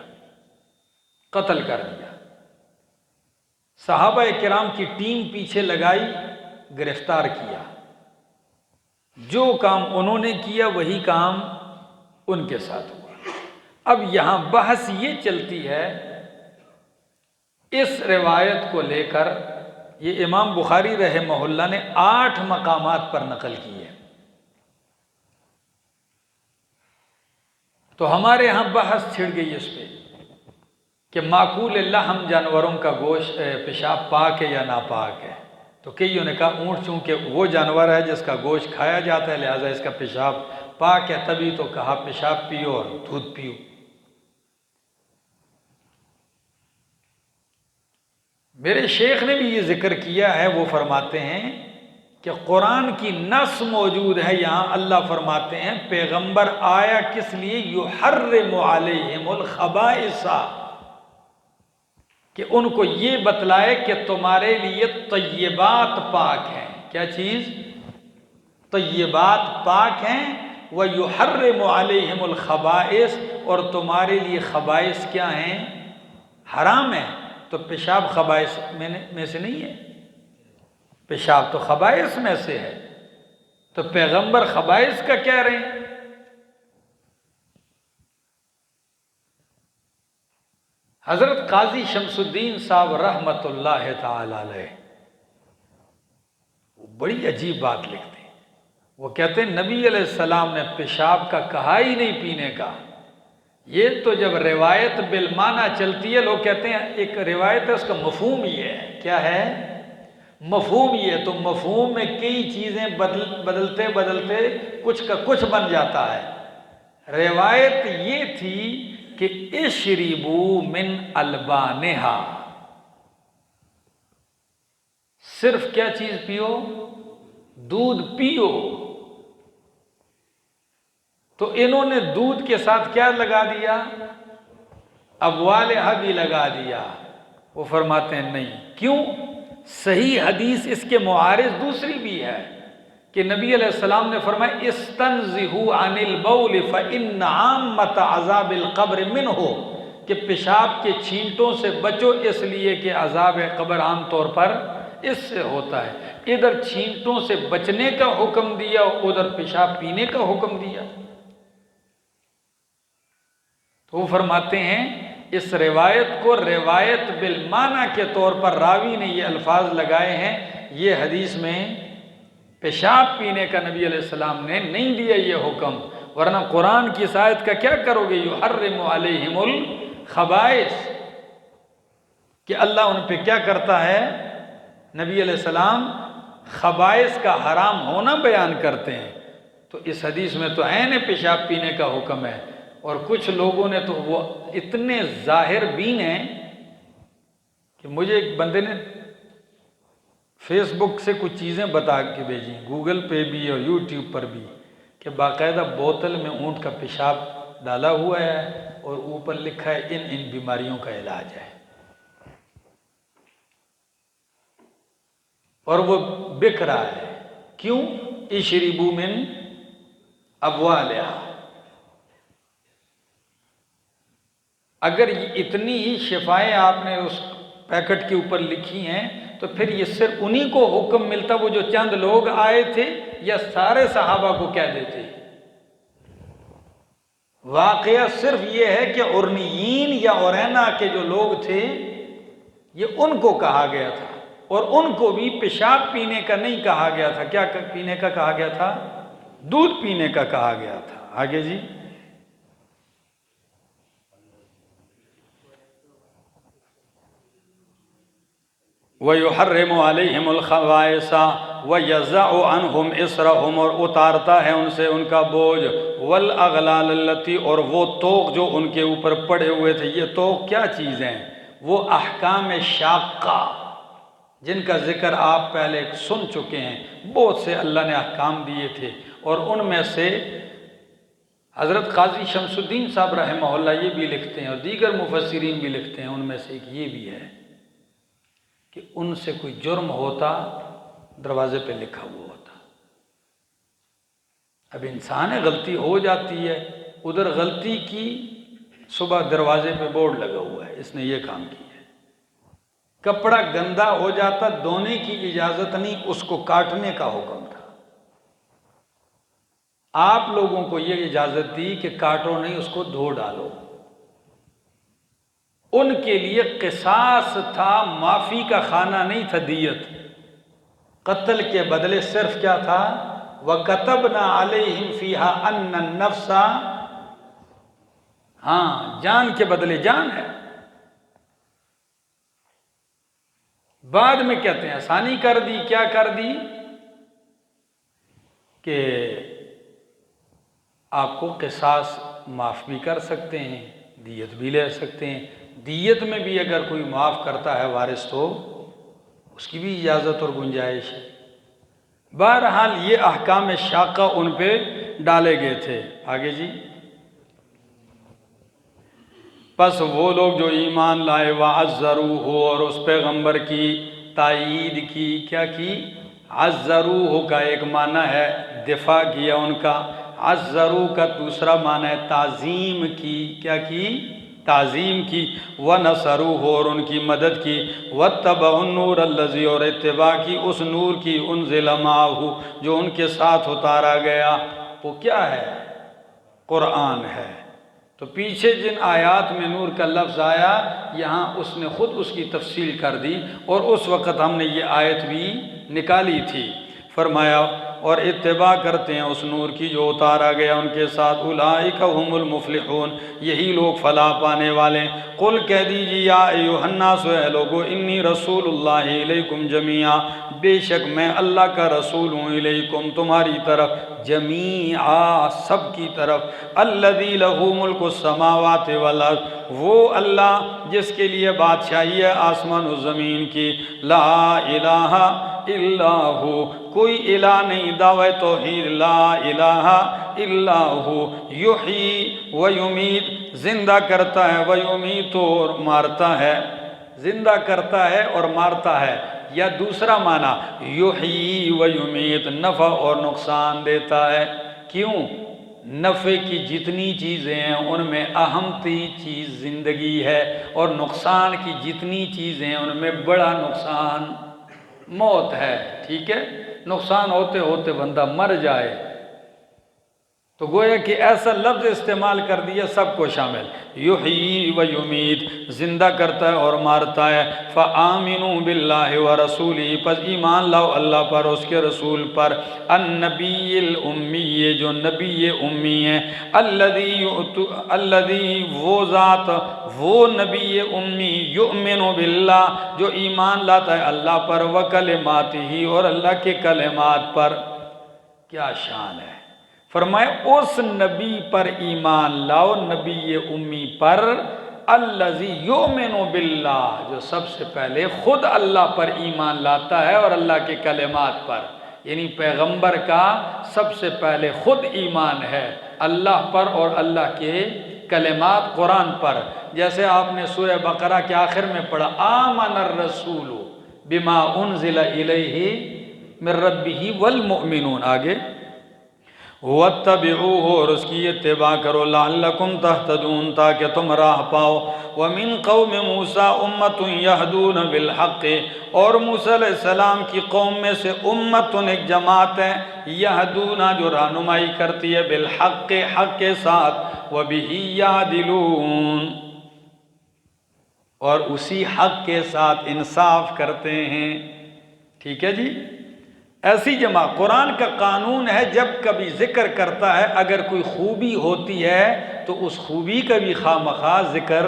قتل کر دیا۔ صحابہ کرام کی ٹیم پیچھے لگائی، گرفتار کیا، جو کام انہوں نے کیا وہی کام ان کے ساتھ ہوا۔ اب یہاں بحث یہ چلتی ہے اس روایت کو لے کر، یہ امام بخاری رحمہ اللہ نے 8 مقامات پر نقل کی ہے، تو ہمارے ہاں بحث چھڑ گئی اس پہ کہ معقول لحم جانوروں کا گوشت پیشاب پاک ہے یا ناپاک ہے؟ تو کئیوں نے کہا اونٹ چونکہ وہ جانور ہے جس کا گوشت کھایا جاتا ہے لہٰذا اس کا پیشاب پاک ہے، تبھی تو کہا پیشاب پیو اور دودھ پیو۔ میرے شیخ نے بھی یہ ذکر کیا ہے، وہ فرماتے ہیں کہ قرآن کی نص موجود ہے، یہاں اللہ فرماتے ہیں پیغمبر آیا کس لیے؟ یحرم علیہم الخبائث، کہ ان کو یہ بتلائے کہ تمہارے لیے طیبات پاک ہیں۔ کیا چیز؟ طیبات پاک ہیں، وَيُحَرِّمُ عَلَيْهِمُ الْخَبَائِث، اور تمہارے لیے خبائث کیا ہیں؟ حرام ہیں۔ تو پیشاب خبائث میں سے نہیں ہے، پیشاب تو خبائث میں سے ہے، تو پیغمبر خبائث کا کہہ رہے ہیں۔ حضرت قاضی شمس الدین صاحب رحمۃ اللہ تعالی علیہ وہ بڑی عجیب بات لکھتے ہیں، وہ کہتے ہیں نبی علیہ السلام نے پیشاب کا کہا ہی نہیں پینے کا۔ یہ تو جب روایت بالمعنی چلتی ہے، لوگ کہتے ہیں ایک روایت ہے اس کا مفہوم یہ ہے، کیا ہے مفہوم؟ یہ ہے، تو مفہوم میں کئی چیزیں بدلتے بدلتے کچھ کا کچھ بن جاتا ہے۔ روایت یہ تھی کہ اشربوا من البانہا، صرف کیا چیز پیو؟ دودھ پیو۔ تو انہوں نے دودھ کے ساتھ کیا لگا دیا؟ ابوالہا بھی لگا دیا۔ وہ فرماتے ہیں نہیں، کیوں؟ صحیح حدیث اس کے معارض دوسری بھی ہے کہ نبی علیہ السلام نے فرمایا استنزہوا عن البول فإن عامۃ عذاب القبر منہ، کہ پیشاب کے چھینٹوں سے بچو اس لیے کہ عذاب قبر عام طور پر اس سے ہوتا ہے۔ ادھر چھینٹوں سے بچنے کا حکم دیا، ادھر پیشاب پینے کا حکم دیا۔ تو وہ فرماتے ہیں اس روایت کو روایت بالمعنی کے طور پر راوی نے یہ الفاظ لگائے ہیں، یہ حدیث میں پیشاب پینے کا نبی علیہ السلام نے نہیں دیا یہ حکم، ورنہ قرآن کی اس آیت کا کیا کرو گے؟ یحرم علیہم الخبائث، کہ اللہ ان پہ کیا کرتا ہے؟ نبی علیہ السلام خبائث کا حرام ہونا بیان کرتے ہیں، تو اس حدیث میں تو عین پیشاب پینے کا حکم ہے۔ اور کچھ لوگوں نے تو وہ اتنے ظاہر بین ہیں کہ مجھے ایک بندے نے فیس بک سے کچھ چیزیں بتا کے بھیجیں، گوگل پہ بھی اور یوٹیوب پر بھی، کہ باقاعدہ بوتل میں اونٹ کا پیشاب ڈالا ہوا ہے اور اوپر لکھا ہے ان بیماریوں کا علاج ہے، اور وہ بک رہا ہے۔ کیوں؟ اشربوا من ابوالہا۔ اگر یہ اتنی ہی شفائیں آپ نے اس پیکٹ کے اوپر لکھی ہیں تو پھر یہ صرف انہی کو حکم ملتا وہ جو چند لوگ آئے تھے، یا سارے صحابہ کو کہہ دیتے؟ واقعہ صرف یہ ہے کہ ارنیین یا اورینا کے جو لوگ تھے یہ ان کو کہا گیا تھا، اور ان کو بھی پیشاب پینے کا نہیں کہا گیا تھا۔ کیا پینے کا کہا گیا تھا؟ دودھ پینے کا کہا گیا تھا۔ آگے جی، وَيُحَرِّمُ عَلَيْهِمُ الْخَبَائِثَ وَيَضَعُ عَنْهُمْ إِصْرَهُمْ، اور اتارتا ہے ان سے ان کا بوجھ، وَالْأَغْلَالَ الَّتِي، اور وہ طوق جو ان کے اوپر پڑے ہوئے تھے۔ یہ طوق کیا چیز ہیں؟ وہ احکام شاقہ جن کا ذکر آپ پہلے سن چکے ہیں، بہت سے اللہ نے احکام دیے تھے، اور ان میں سے حضرت قاضی شمس الدین صاحب رحمہ اللہ یہ بھی لکھتے ہیں، اور دیگر مفسرین بھی لکھتے ہیں، ان میں سے ایک یہ بھی ہے کہ ان سے کوئی جرم ہوتا دروازے پہ لکھا ہوا ہوتا۔ اب انسان ہے، غلطی ہو جاتی ہے، ادھر غلطی کی، صبح دروازے پہ بورڈ لگا ہوا ہے اس نے یہ کام کیا ہے، کپڑا گندا ہو جاتا دھونے کی اجازت نہیں، اس کو کاٹنے کا حکم تھا۔ آپ لوگوں کو یہ اجازت دی کہ کاٹو نہیں، اس کو دھو ڈالو۔ ان کے لیے قصاص تھا، معافی کا خانہ نہیں تھا دیت۔ قتل کے بدلے صرف کیا تھا؟ وَكَتَبْنَا عَلَيْهِمْ فِيهَا أَنَّ النَّفْسَ، ہاں جان کے بدلے جان ہے۔ بعد میں کہتے ہیں آسانی کر دی، کیا کر دی کہ آپ کو قصاص معاف بھی کر سکتے ہیں، دیت بھی لے سکتے ہیں۔ دیت میں بھی اگر کوئی معاف کرتا ہے وارث تو اس کی بھی اجازت اور گنجائش ہے۔ بہرحال یہ احکام شاقہ ان پہ ڈالے گئے تھے۔ آگے جی، پس وہ لوگ جو ایمان لائے وَعَزَّرُوهُ، اور اس پیغمبر کی تائید کی، کیا کی؟ عَزَّرُوهُ کا ایک معنی ہے دفاع کیا ان کا، عَزَّرُوهُ کا دوسرا معنی ہے تعظیم کی، کیا کی؟ تعظیم کی۔ وَنَصَرُوهُ، اور ان کی مدد کی۔ وَاتَّبَعُوا النُّورَ الَّذِي، اور اتباع کی اس نور کی، أُنزِلَ مَعَهُ، جو ان کے ساتھ اتارا گیا۔ وہ کیا ہے؟ قرآن ہے۔ تو پیچھے جن آیات میں نور کا لفظ آیا، یہاں اس نے خود اس کی تفصیل کر دی، اور اس وقت ہم نے یہ آیت بھی نکالی تھی۔ فرمایا اور اتباع کرتے ہیں اس نور کی جو اتارا گیا ان کے ساتھ، اولئک هم المفلحون، یہی لوگ فلاح پانے والے ہیں۔ قل کہہ دیجیے یا ایھا الناس، اے لوگو، انی رسول اللہ الیکم جمیعا، بے شک میں اللہ کا رسول ہوں، الیکم تمہاری طرف، جمیعا سب کی طرف، الذی لہ ملک السماوات والارض، وہ اللہ جس کے لیے بادشاہی ہے آسمان و زمین کی، لا الہ الا ہو، کوئی الہ نہیں، دعوی توحید، لا الہ الا ہو، یحیی و یمیت، زندہ کرتا ہے، و یمیت، اور مارتا ہے، زندہ کرتا ہے اور مارتا ہے۔ یا دوسرا معنی یحیی و یمیت، نفع اور نقصان دیتا ہے۔ کیوں؟ نفع کی جتنی چیزیں ہیں ان میں اہم ترین چیز زندگی ہے، اور نقصان کی جتنی چیزیں ہیں ان میں بڑا نقصان موت ہے۔ ٹھیک ہے، نقصان ہوتے ہوتے بندہ مر جائے، تو گویا کہ ایسا لفظ استعمال کر دیا سب کو شامل، یحیی و یمیت، زندہ کرتا ہے اور مارتا ہے۔ فآمنوا باللہ ورسولہ، پس ایمان لاؤ اللہ پر، اس کے رسول پر، النبی الامی، جو نبی امی ہیں، الذی وہ ذات، وہ نبی امی، یؤمن باللہ، جو ایمان لاتا ہے اللہ پر، وکلماتہ، اور اللہ کے کلمات پر۔ کیا شان ہے! فرمایا اس نبی پر ایمان لاؤ، نبی امی پر، الذی یؤمن باللہ، جو سب سے پہلے خود اللہ پر ایمان لاتا ہے اور اللہ کے کلمات پر، یعنی پیغمبر کا سب سے پہلے خود ایمان ہے اللہ پر اور اللہ کے کلمات قرآن پر۔ جیسے آپ نے سورہ بقرہ کے آخر میں پڑھا، آمن الرسول بما انزل الیہ من ربہ والمؤمنون، آگے وَاتَّبِعُوهُ، اور اس کی اتباع کرو، لَعَلَّكُمْ تَهْتَدُونَ، تاکہ تم راہ پاؤ۔ وَمِن قَوْمِ مُوسَىٰ أُمَّةٌ يَهْدُونَ بِالْحَقِّ، اور موسیٰ علیہ السلام کی قوم میں سے امتن ایک جماعت ہے، یہدون جو رہنمائی کرتی ہے، بالحق حق کے ساتھ، وَبِهِ يَعْدِلُونَ، اور اسی حق کے ساتھ انصاف کرتے ہیں۔ ٹھیک ہے جی، ایسی جماعت، قرآن کا قانون ہے جب کبھی ذکر کرتا ہے اگر کوئی خوبی ہوتی ہے تو اس خوبی کا بھی خواہ ذکر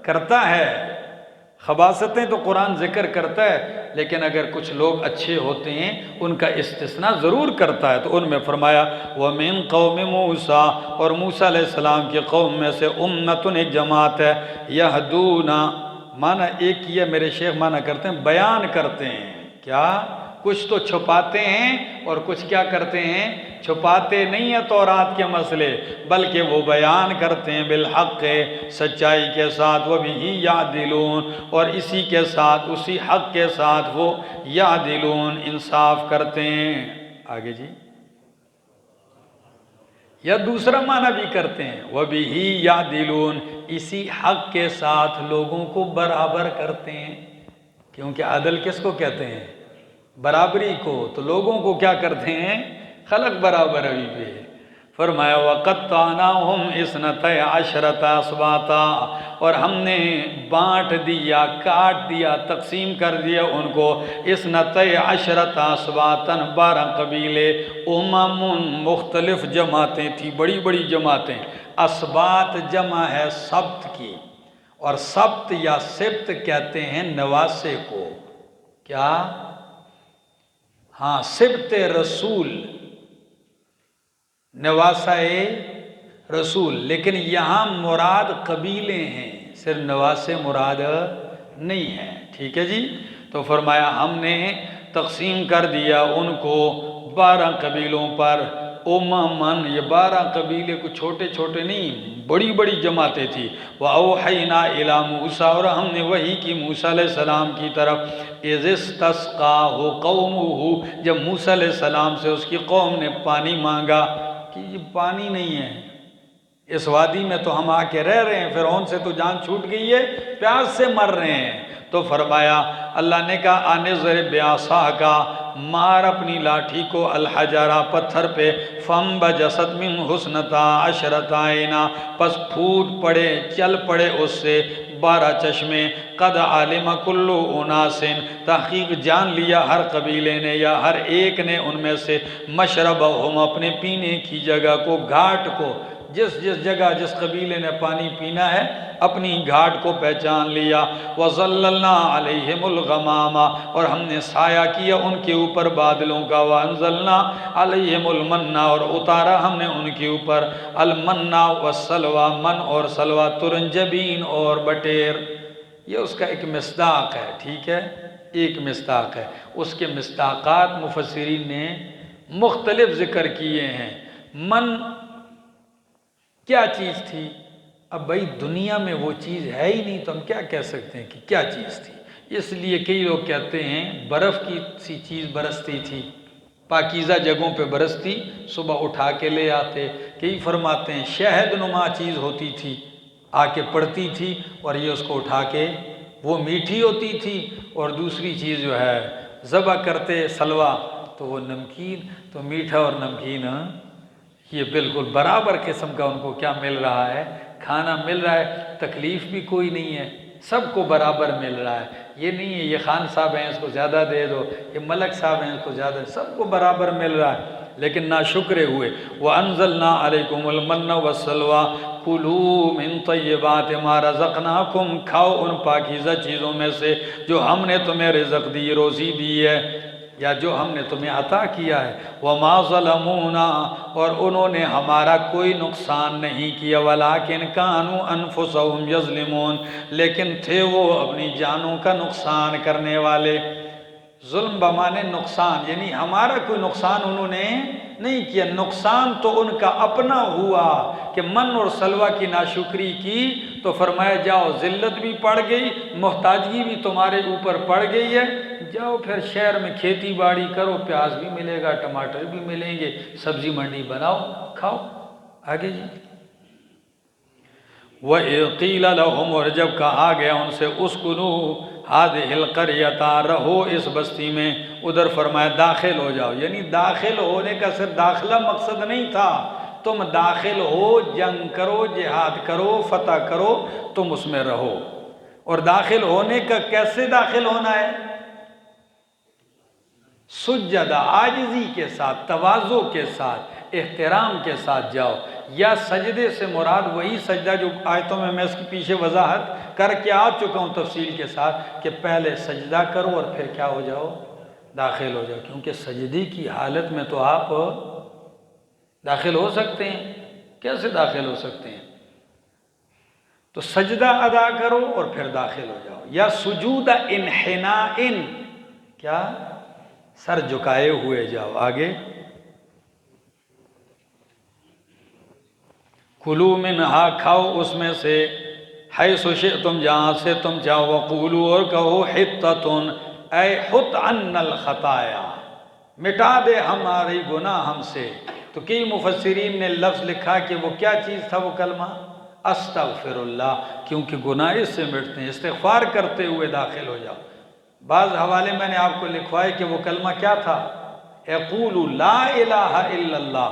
کرتا ہے۔ خباثتیں تو قرآن ذکر کرتا ہے، لیکن اگر کچھ لوگ اچھے ہوتے ہیں ان کا استثناء ضرور کرتا ہے۔ تو ان میں فرمایا وَمِن قَوْمِ مُوسَىٰ، اور موسیٰ علیہ السلام کی قوم میں سے امتن ایک جماعت ہے، یہدون، معنی ایک یہ میرے شیخ معنی کرتے ہیں بیان کرتے ہیں، کیا؟ کچھ تو چھپاتے ہیں اور کچھ کیا کرتے ہیں؟ چھپاتے نہیں ہیں تورات کے مسئلے، بلکہ وہ بیان کرتے ہیں بالحق، سچائی کے ساتھ، وَبِهِ يَعْدِلُونَ، اور اسی کے ساتھ، اسی حق کے ساتھ وہ یعدلون، انصاف کرتے ہیں۔ آگے جی، یا دوسرا معنی بھی کرتے ہیں، وَبِهِ يَعْدِلُونَ، اسی حق کے ساتھ لوگوں کو برابر کرتے ہیں۔ کیونکہ عدل کس کو کہتے ہیں؟ برابری کو. تو لوگوں کو کیا کرتے ہیں؟ خلق برابر ہوئی پہ. فرمایا وَقَطَّعْنَاهُمْ اثْنَتَيْ عَشْرَةَ أَسْبَاطًا، اور ہم نے بانٹ دیا، کاٹ دیا، تقسیم کر دیا ان کو اثْنَتَيْ عَشْرَةَ أَسْبَاطًا 12 قبیلے. مختلف جماعتیں تھیں، بڑی بڑی جماعتیں. اسباط جمع ہے سبت کی، اور سبت یا سبت کہتے ہیں نواسے کو. کیا؟ ہاں، سبت رسول، نواسہ رسول. لیکن یہاں مراد قبیلے ہیں، صرف نواسے مراد نہیں ہے. ٹھیک ہے جی. تو فرمایا ہم نے تقسیم کر دیا ان کو 12 قبیلوں پر. یہ 12 قبیلے کو چھوٹے چھوٹے نہیں، بڑی بڑی جماعتیں تھیں. وَأَوْحَيْنَا إِلَىٰ مُوسَىٰ، اور ہم نے وحی کی موسیٰ علیہ السلام کی طرف. إِذِ اسْتَسْقَاهُ قَوْمُهُ، جب موسیٰ علیہ السلام سے اس کی قوم نے پانی مانگا کہ یہ پانی نہیں ہے اس وادی میں، تو ہم آ کے رہ رہے ہیں، فرعون سے تو جان چھوٹ گئی ہے، پیاس سے مر رہے ہیں. تو فرمایا اللہ نے کہا انضرب بعصاک، مار اپنی لاٹھی کو الحجرہ، پتھر پہ. فانبجست منہ اثنتا عشرۃ عینا، پس پھوٹ پڑے، چل پڑے اس سے 12 چشمے. قد علم کل اناس، تحقیق جان لیا ہر قبیلے نے یا ہر ایک نے ان میں سے مشربہم، اپنے پینے کی جگہ کو، گھاٹ کو. جس جس جگہ جس قبیلے نے پانی پینا ہے اپنی گھاٹ کو پہچان لیا. وَظَلَّلْنَا عَلَيْهِمُ الْغَمَامَ، اور ہم نے سایہ کیا ان کے اوپر بادلوں کا. وَأَنزَلْنَا عَلَيْهِمُ الْمَنَّ، اور اتارا ہم نے ان کے اوپر المنّ والسلوى، من اور سلوى، ترنجبین اور بٹیر. یہ اس کا ایک مصداق ہے. ٹھیک ہے، ایک مصداق ہے. اس کے مصداقات مفسرین نے مختلف ذکر کیے ہیں. من کیا چیز تھی؟ اب بھائی دنیا میں وہ چیز ہے ہی نہیں، تو ہم کیا کہہ سکتے ہیں کہ کیا چیز تھی. اس لیے کئی لوگ کہتے ہیں برف کی سی چیز برستی تھی، پاکیزہ جگہوں پہ برستی، صبح اٹھا کے لے آتے. کئی فرماتے ہیں شہد نما چیز ہوتی تھی، آ کے پڑتی تھی اور یہ اس کو اٹھا کے، وہ میٹھی ہوتی تھی. اور دوسری چیز جو ہے ذبح کرتے سلوہ، تو وہ نمکین. تو میٹھا اور نمکین یہ بالکل برابر قسم کا ان کو کیا مل رہا ہے؟ کھانا مل رہا ہے. تکلیف بھی کوئی نہیں ہے، سب کو برابر مل رہا ہے. یہ نہیں ہے یہ خان صاحب ہیں اس کو زیادہ دے دو، یہ ملک صاحب ہیں اس کو زیادہ، سب کو برابر مل رہا ہے. لیکن ناشکرے ہوئے. وَأَنزَلْنَا عَلَيْكُمُ الْمَنَّ وَالسَّلْوَىٰ كُلُوا مِن طَيِّبَاتِ مَا رَزَقْنَاكُمْ، کھاؤ ان پاکیزہ چیزوں میں سے جو ہم نے تمہیں رزق دی، روزی دی ہے، یا جو ہم نے تمہیں عطا کیا ہے. وَمَا ظَلَمُونَا، اور انہوں نے ہمارا کوئی نقصان نہیں کیا. وَلَٰكِنْ كَانُوا أَنفُسَهُمْ يَظْلِمُونَ، لیکن تھے وہ اپنی جانوں کا نقصان کرنے والے. ظلم بمانے نقصان، یعنی ہمارا کوئی نقصان انہوں نے نہیں کیا، نقصان تو ان کا اپنا ہوا کہ من اور سلوہ کی ناشکری کی. تو فرمایا جاؤ، ذلت بھی پڑ گئی، محتاجگی بھی تمہارے اوپر پڑ گئی ہے، جاؤ پھر شہر میں کھیتی باڑی کرو، پیاز بھی ملے گا، ٹماٹر بھی ملیں گے، سبزی منڈی بناؤ، کھاؤ. آگے جی. وَإِذْ قِيلَ لَهُمْ، اور جب کہا گیا ان سے اسْكُنُوا هَٰذِهِ الْقَرْيَةَ، رہو اس بستی میں. ادھر فرمایا داخل ہو جاؤ، یعنی داخل ہونے کا صرف داخلہ مقصد نہیں تھا. تم داخل ہو، جنگ کرو، جہاد کرو، فتح کرو، تم اس میں رہو. اور داخل ہونے کا کیسے داخل ہونا ہے؟ سجدہ، عاجزی کے ساتھ، تواضع کے ساتھ، احترام کے ساتھ جاؤ. یا سجدے سے مراد وہی سجدہ جو آیتوں میں اس کی پیچھے وضاحت کر کے آ چکا ہوں تفصیل کے ساتھ، کہ پہلے سجدہ کرو اور پھر کیا ہو جاؤ؟ داخل ہو جاؤ. کیونکہ سجدے کی حالت میں تو آپ داخل ہو سکتے ہیں. کیسے داخل ہو سکتے ہیں؟ تو سجدہ ادا کرو اور پھر داخل ہو جاؤ. یا سجود انحناء، کیا؟ سر جھکائے ہوئے جاؤ. آگے کلو منہا، کھاؤ اس میں سے، حیث شئتم، جہاں سے تم چاہو. وقولوا، اور کہو، حطۃ، اے حط عنا الخطایا، مٹا دے ہماری گناہ ہم سے. تو کئی مفسرین نے لفظ لکھا کہ وہ کیا چیز تھا وہ کلمہ؟ استغفر اللہ، کیونکہ گناہ اس سے مٹتے ہیں. استغفار کرتے ہوئے داخل ہو جاؤ. بعض حوالے میں نے آپ کو لکھوائے کہ وہ کلمہ کیا تھا؟ یقول لا الہ الا اللہ،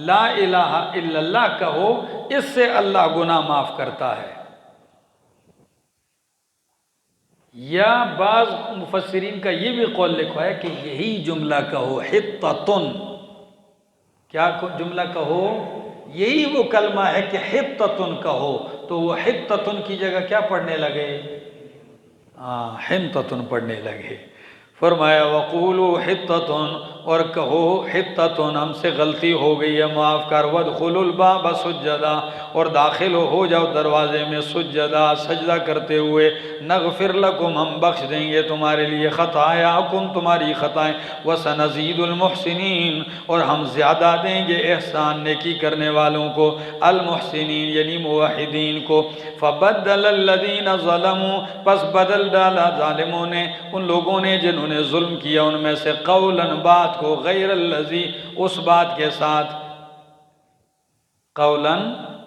لا الہ الا اللہ کہو، اس سے اللہ گناہ معاف کرتا ہے۔ یا بعض مفسرین کا یہ بھی قول لکھا ہے کہ یہی جملہ کہو، حطۃ، کیا جملہ کہو؟ یہی وہ کلمہ ہے کہ حطۃ کہو، تو وہ حطۃ کی جگہ کیا پڑھنے لگے؟ حنطۃ پڑھنے لگے۔ فرمایا وقولوا حطۃ، اور کہو حطۃ، ہم سے غلطی ہو گئی ہے، معاف کر، وادخلوا الباب سجدا، اور داخل ہو جاؤ دروازے میں سجدا، سجدہ کرتے ہوئے، نغفر لکم، ہم بخش دیں گے تمہارے لیے خطایاکم، تمہاری خطائیں، وسنزید المحسنین، اور ہم زیادہ دیں گے احسان نیکی کرنے والوں کو، المحسنین یعنی موحدین کو۔ فبدل الذین ظلموا، پس بدل ڈالا ظالموں نے، ان لوگوں نے جنہوں نے ظلم کیا ان میں سے، قولا بات کو، غیر الذی، اس بات کے ساتھ، قولا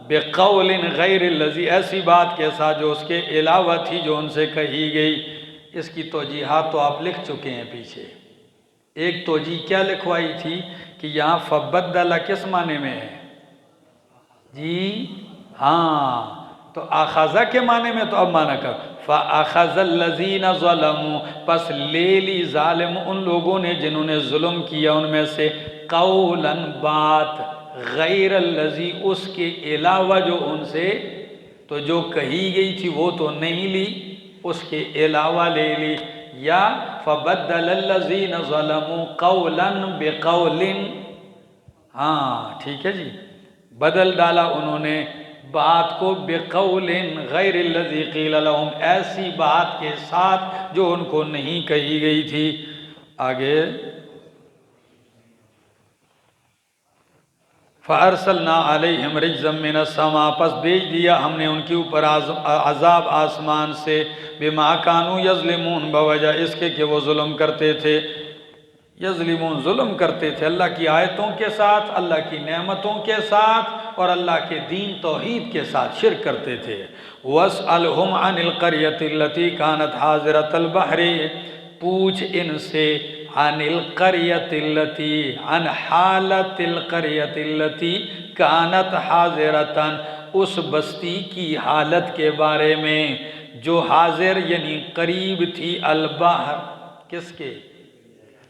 بقول غیر الذی، ایسی بات کے ساتھ جو اس کے علاوہ تھی جو ان سے کہی گئی۔ اس کی توجیحات تو آپ لکھ چکے ہیں پیچھے۔ ایک توجیح کیا لکھوائی تھی کہ یہاں فبدل کس معنی میں ہے جی؟ ہاں، تو اخذہ کے معنی میں، تو اب معنی کر، فَأَخَذَ الَّذِينَ ظَلَمُوا، پس لے لی ظالم ان لوگوں نے جنہوں نے ظلم کیا ان میں سے، قولاً بات، غیر الذی، اس کے علاوہ جو ان سے، تو جو کہی گئی تھی وہ تو نہیں لی، اس کے علاوہ لے لی، یا فَبَدَّلَ الَّذِينَ ظَلَمُوا قَوْلًا بِقَوْلٍ، ہاں ٹھیک ہے جی، بدل ڈالا انہوں نے بات کو، بقول غیر الذی قیل لہم، ایسی بات کے ساتھ جو ان کو نہیں کہی گئی تھی۔ آگے فَأَرْسَلْنَا عَلَيْهِمْ رِجْزًا مِّنَ السَّمَاءِ، پس بھیج دیا ہم نے ان کے اوپر عذاب آسمان سے، بِمَا كَانُوا يَظْلِمُونَ، بوجہ اس کے کہ وہ ظلم کرتے تھے، یظلمون، ظلم کرتے تھے اللہ کی آیتوں کے ساتھ، اللہ کی نعمتوں کے ساتھ، اور اللہ کے دین توحید کے ساتھ شرک کرتے تھے۔ وَاسْأَلْهُمْ عَنِ الْقَرْيَةِ الَّتِي كَانَتْ حَاضِرَةَ الْبَحْرِ، پوچھ ان سے، عن القریۃ التی، عن حالت القریۃ التی کانت حاضرتاً، اس بستی کی حالت کے بارے میں جو حاضر یعنی قریب تھی، البحر، کس کے؟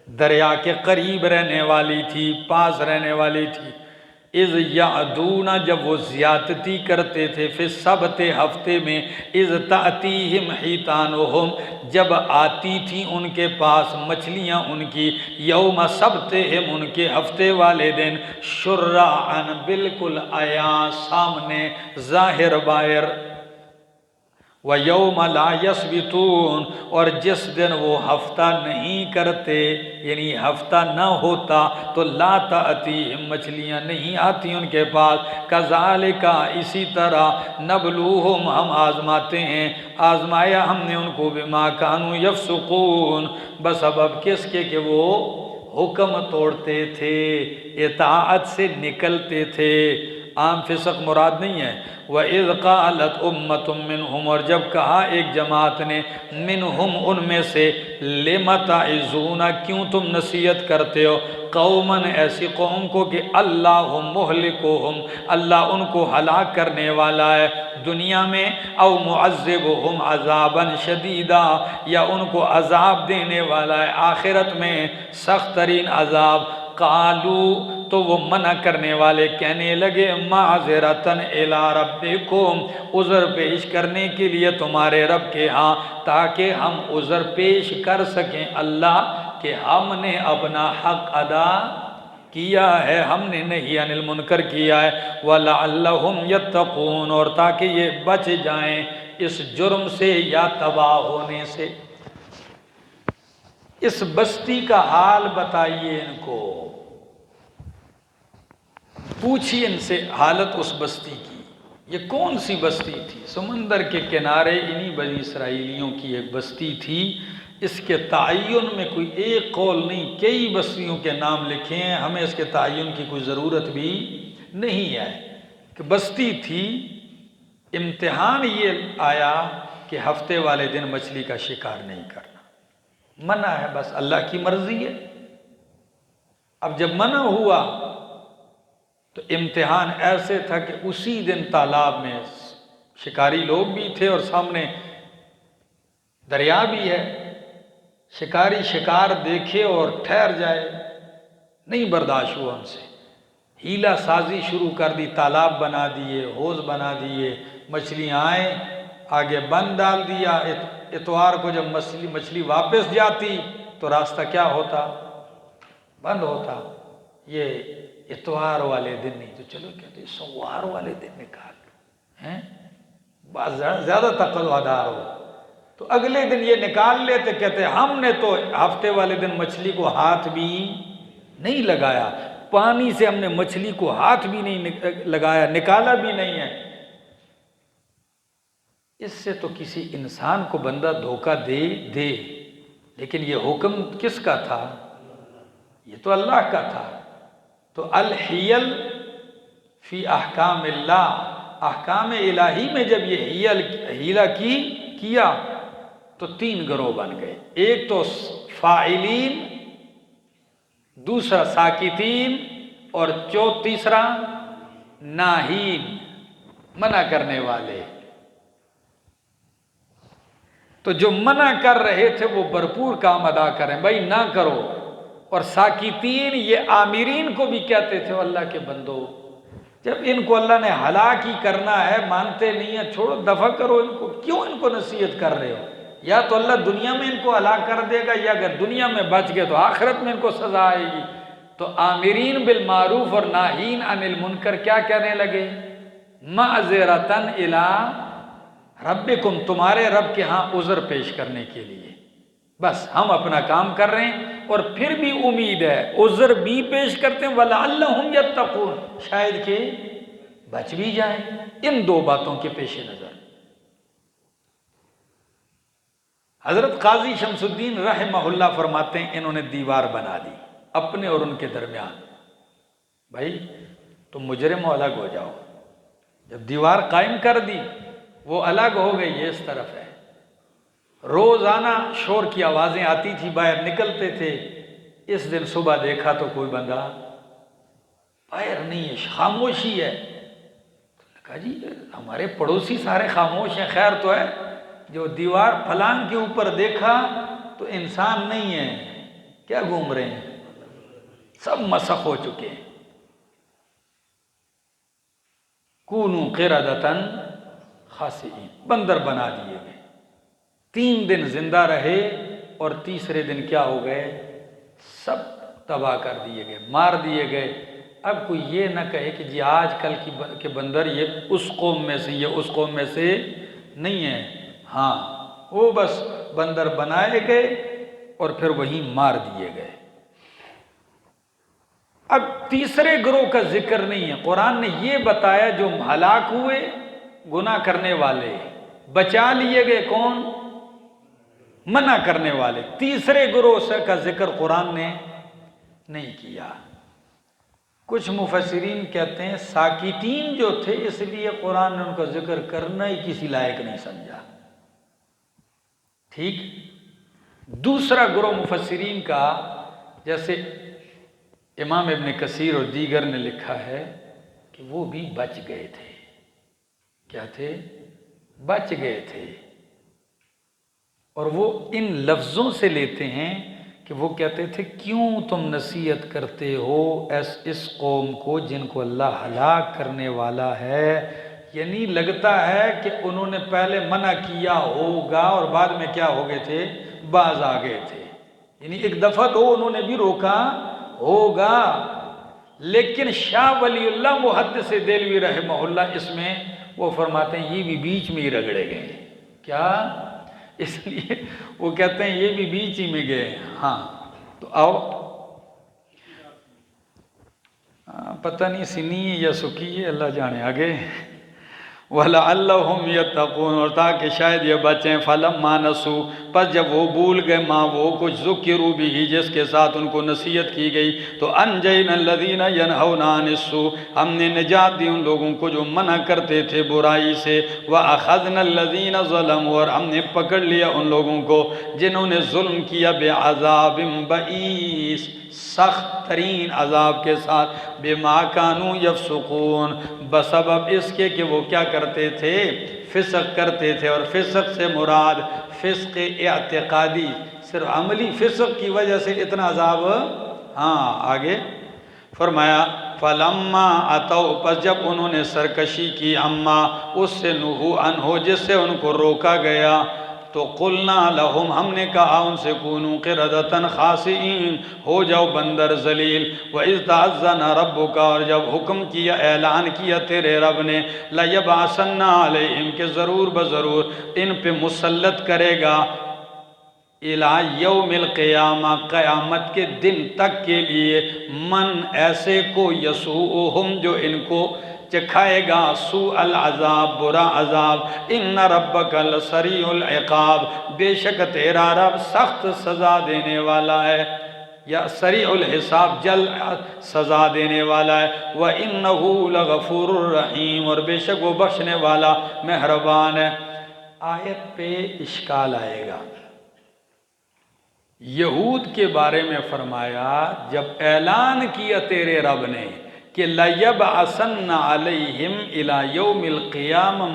دریا کے قریب رہنے والی تھی، پاس رہنے والی تھی۔ اذ یعدون، جب وہ زیادتی کرتے تھے، فی السبت، ہفتے میں، اذ تأتیہم حیتانہم، جب آتی تھی ان کے پاس مچھلیاں ان کی، یوم سبتہم، ان کے ہفتے والے دن، شرعاً، بالکل عیاں، سامنے، ظاہر باہر، وَيَوْمَ لَا يَسْبِتُونَ، اور جس دن وہ ہفتہ نہیں کرتے، یعنی ہفتہ نہ ہوتا، تو لا تأتیہم، مچھلیاں نہیں آتی ان کے پاس، کذالک، اسی طرح، نبلوہم، ہم آزماتے ہیں، آزمایا ہم نے ان کو، بما کانوا یفسقون، بسبب کس کے کہ وہ حکم توڑتے تھے، اطاعت سے نکلتے تھے۔ عام فسق مراد نہیں ہے۔ وَإِذْ قَالَتْ أُمَّةٌ مِّنْهُمْ، اور جب کہا ایک جماعت نے، منہم، ان میں سے، لِمَ تَعِظُونَ، کیوں تم نصیحت کرتے ہو، قوماً، ایسی قوم کو کہ اللہ مہلکہم، اللہ ان کو ہلاک کرنے والا ہے دنیا میں، او معذبہم عذاباً شدیدا، یا ان کو عذاب دینے والا ہے آخرت میں سخت ترین عذاب۔ قالو، تو وہ منع کرنے والے کہنے لگے، معذرتاً الی ربکم، عذر پیش کرنے کے لیے تمہارے رب کے ہاں، تاکہ ہم عذر پیش کر سکیں اللہ کہ ہم نے اپنا حق ادا کیا ہے، ہم نے نہی عن المنکر کیا ہے، وَلَعَلَّهُمْ يَتَّقُونَ، اور تاکہ یہ بچ جائیں اس جرم سے یا تباہ ہونے سے۔ اس بستی کا حال بتائیے ان کو، پوچھیے ان سے حالت اس بستی کی۔ یہ کون سی بستی تھی؟ سمندر کے کنارے انہی بنی اسرائیلیوں کی ایک بستی تھی۔ اس کے تعین میں کوئی ایک قول نہیں، کئی بستیوں کے نام لکھے ہیں، ہمیں اس کے تعین کی کوئی ضرورت بھی نہیں ہے کہ بستی تھی۔ امتحان یہ آیا کہ ہفتے والے دن مچھلی کا شکار نہیں کرنا۔ منع ہے، بس اللہ کی مرضی ہے۔ اب جب منع ہوا تو امتحان ایسے تھا کہ اسی دن تالاب میں شکاری لوگ بھی تھے اور سامنے دریا بھی ہے۔ شکاری شکار دیکھے اور ٹھہر جائے، نہیں برداشت ہوا ان سے، ہیلا سازی شروع کر دی، تالاب بنا دیے، حوض بنا دیے، مچھلیاں آئیں، آگے بند ڈال دیا۔ اتوار کو جب مچھلی واپس جاتی تو راستہ کیا ہوتا؟ بند ہوتا۔ یہ اتوار والے دن نہیں تو چلو کہتے سوار والے دن نکال ہیں، بس زیادہ تقویٰ دار ہو تو اگلے دن یہ نکال لیتے، کہتے ہم نے تو ہفتے والے دن مچھلی کو ہاتھ بھی نہیں لگایا، پانی سے ہم نے مچھلی کو ہاتھ بھی نہیں لگایا، نکالا بھی نہیں ہے۔ اس سے تو کسی انسان کو بندہ دھوکہ دے، لیکن یہ حکم کس کا تھا؟ یہ تو اللہ کا تھا۔ تو الحیل فی احکام اللہ، احکام الہی میں جب یہ ہیلہ کیا تو 3 گروہ بن گئے، ایک تو فاعلین، دوسرا ساکتین، اور تیسرا ناہین، منع کرنے والے۔ تو جو منع کر رہے تھے وہ بھرپور کام ادا کریں، بھائی نہ کرو، اور ساکتین یہ آمرین کو بھی کہتے تھے اللہ کے بندو، جب ان کو اللہ نے ہلاک ہی کرنا ہے، مانتے نہیں ہیں، چھوڑو، دفع کرو ان کو، کیوں ان کو نصیحت کر رہے ہو؟ یا تو اللہ دنیا میں ان کو ہلاک کر دے گا، یا اگر دنیا میں بچ گئے تو آخرت میں ان کو سزا آئے گی۔ تو آمرین بالمعروف اور ناہین عن المنکر کیا کہنے لگے؟ معذرتاً الی ربکم، تمہارے رب کے ہاں عذر پیش کرنے کے لیے، بس ہم اپنا کام کر رہے ہیں، اور پھر بھی امید ہے، عذر بھی پیش کرتے ہیں، وَلَعَلَّهُمْ يَتَّقُونَ، شاید کہ بچ بھی جائیں۔ ان 2 باتوں کے پیش نظر حضرت قاضی شمس الدین رحمہ اللہ فرماتے ہیں انہوں نے دیوار بنا دی اپنے اور ان کے درمیان، بھائی تم مجرم ہو، الگ ہو جاؤ۔ جب دیوار قائم کر دی، وہ الگ ہو گئی، یہ اس طرف ہے۔ روزانہ شور کی آوازیں آتی تھی، باہر نکلتے تھے۔ اس دن صبح دیکھا تو کوئی بندہ باہر نہیں ہے، خاموشی ہے۔ کہا جی ہمارے پڑوسی سارے خاموش ہیں، خیر تو ہے؟ جو دیوار پھلانگ کے اوپر دیکھا تو انسان نہیں ہے، کیا گھوم رہے ہیں؟ سب مسخ ہو چکے ہیں۔ کونوا قردۃ خاسئین، بندر بنا دیے گئے۔ 3 دن زندہ رہے اور تیسرے دن کیا ہو گئے؟ سب تباہ کر دیے گئے، مار دیے گئے۔ اب کوئی یہ نہ کہے کہ جی آج کل کے بندر یہ اس قوم میں سے، یہ اس قوم میں سے نہیں ہے۔ ہاں وہ بس بندر بنائے گئے اور پھر وہیں مار دیے گئے۔ اب تیسرے گروہ کا ذکر نہیں ہے، قرآن نے یہ بتایا جو ہلاک ہوئے گناہ کرنے والے، بچا لیے گئے کون؟ منع کرنے والے۔ تیسرے گروہ کا ذکر قرآن نے نہیں کیا۔ کچھ مفسرین کہتے ہیں ساکتین جو تھے اس لیے قرآن نے ان کا ذکر کرنا ہی کسی لائق نہیں سمجھا۔ ٹھیک۔ دوسرا گروہ مفسرین کا، جیسے امام ابن کثیر اور دیگر نے لکھا ہے کہ وہ بھی بچ گئے تھے۔ کیا تھے؟ بچ گئے تھے۔ اور وہ ان لفظوں سے لیتے ہیں کہ وہ کہتے تھے کیوں تم نصیحت کرتے ہو اس قوم کو جن کو اللہ ہلاک کرنے والا ہے؟ یعنی لگتا ہے کہ انہوں نے پہلے منع کیا ہوگا اور بعد میں کیا ہو گئے تھے؟ باز آ گئے تھے۔ یعنی ایک دفعہ تو انہوں نے بھی روکا ہوگا، لیکن شاہ ولی اللہ محدث دہلوی رحمہ اللہ اس میں وہ فرماتے ہیں یہ بھی بیچ میں ہی رگڑے گئے۔ کیا؟ اس لیے وہ کہتے ہیں یہ بھی بیچ ہی میں گئے۔ ہاں تو آؤ، پتہ نہیں سنی ہے یا سکی ہے، اللہ جانے۔ آگے وَلَعَلَّهُمْ يَتَّقُونَ، اور تاکہ شاید یہ بچیں، فَلَمَّا نَسُوا، پس جب وہ بھول گئے، ماں وہ کچھ ذُکِّرُوا بِهِ جس کے ساتھ ان کو نصیحت کی گئی، تو أَنْجَيْنَا الَّذِينَ يَنْهَوْنَ عَنِ السُّوءِ، ہم نے نجات دی ان لوگوں کو جو منع کرتے تھے برائی سے، وَأَخَذْنَا الَّذِينَ ظَلَمُوا، اور ہم نے پکڑ لیا ان لوگوں کو جنہوں نے ظلم کیا، بِعَذَابٍ بَئِیس، سخت ترین عذاب کے ساتھ، بِمَا كَانُوا يَفْسُقُونَ، بسبب اس کے کہ وہ کیا کرتے تھے، فسق کرتے تھے، اور فسق سے مراد فسق اعتقادی، صرف عملی فسق کی وجہ سے اتنا عذاب۔ ہاں آگے فرمایا فَلَمَّا أَتَوْا، پس جب انہوں نے سرکشی کی، عَمَّا اس سے، نُہُوا عَنْہُ جس سے ان کو روکا گیا، تو قلنا لہم، ہم نے کہا ان سے، کونوا قردۃ خاسئین، ہو جاؤ بندر ذلیل، وَإِذْ تَعَذَّنَ رَبُّكَ، اور جب حکم کیا، اعلان کیا تیرے رب نے، لَيَبْعَثَنَّ عَلَيْهِمْ، کہ ضرور بضرور ان پہ مسلط کرے گا، اِلَى يَوْمِ الْقِيَامَةِ، قیامت کے دن تک کے لیے، من ایسے کو، یسوءہم جو ان کو چکھائے گا، سوء العذاب، برا عذاب، ان ربک لسریع العقاب، بے شک تیرا رب سخت سزا دینے والا ہے، یا سریع الحساب، جلد سزا دینے والا ہے، وَإِنَّهُ لَغَفُورٌ الرحیم، اور بے شک وہ بخشنے والا مہربان ہے۔ آیت پہ اشکال آئے گا۔ یہود کے بارے میں فرمایا جب اعلان کیا تیرے رب نے کہ لَيَبْعَثَنَّ عَلَيْهِمْ إِلَى يَوْمِ الْقِيَامَةِ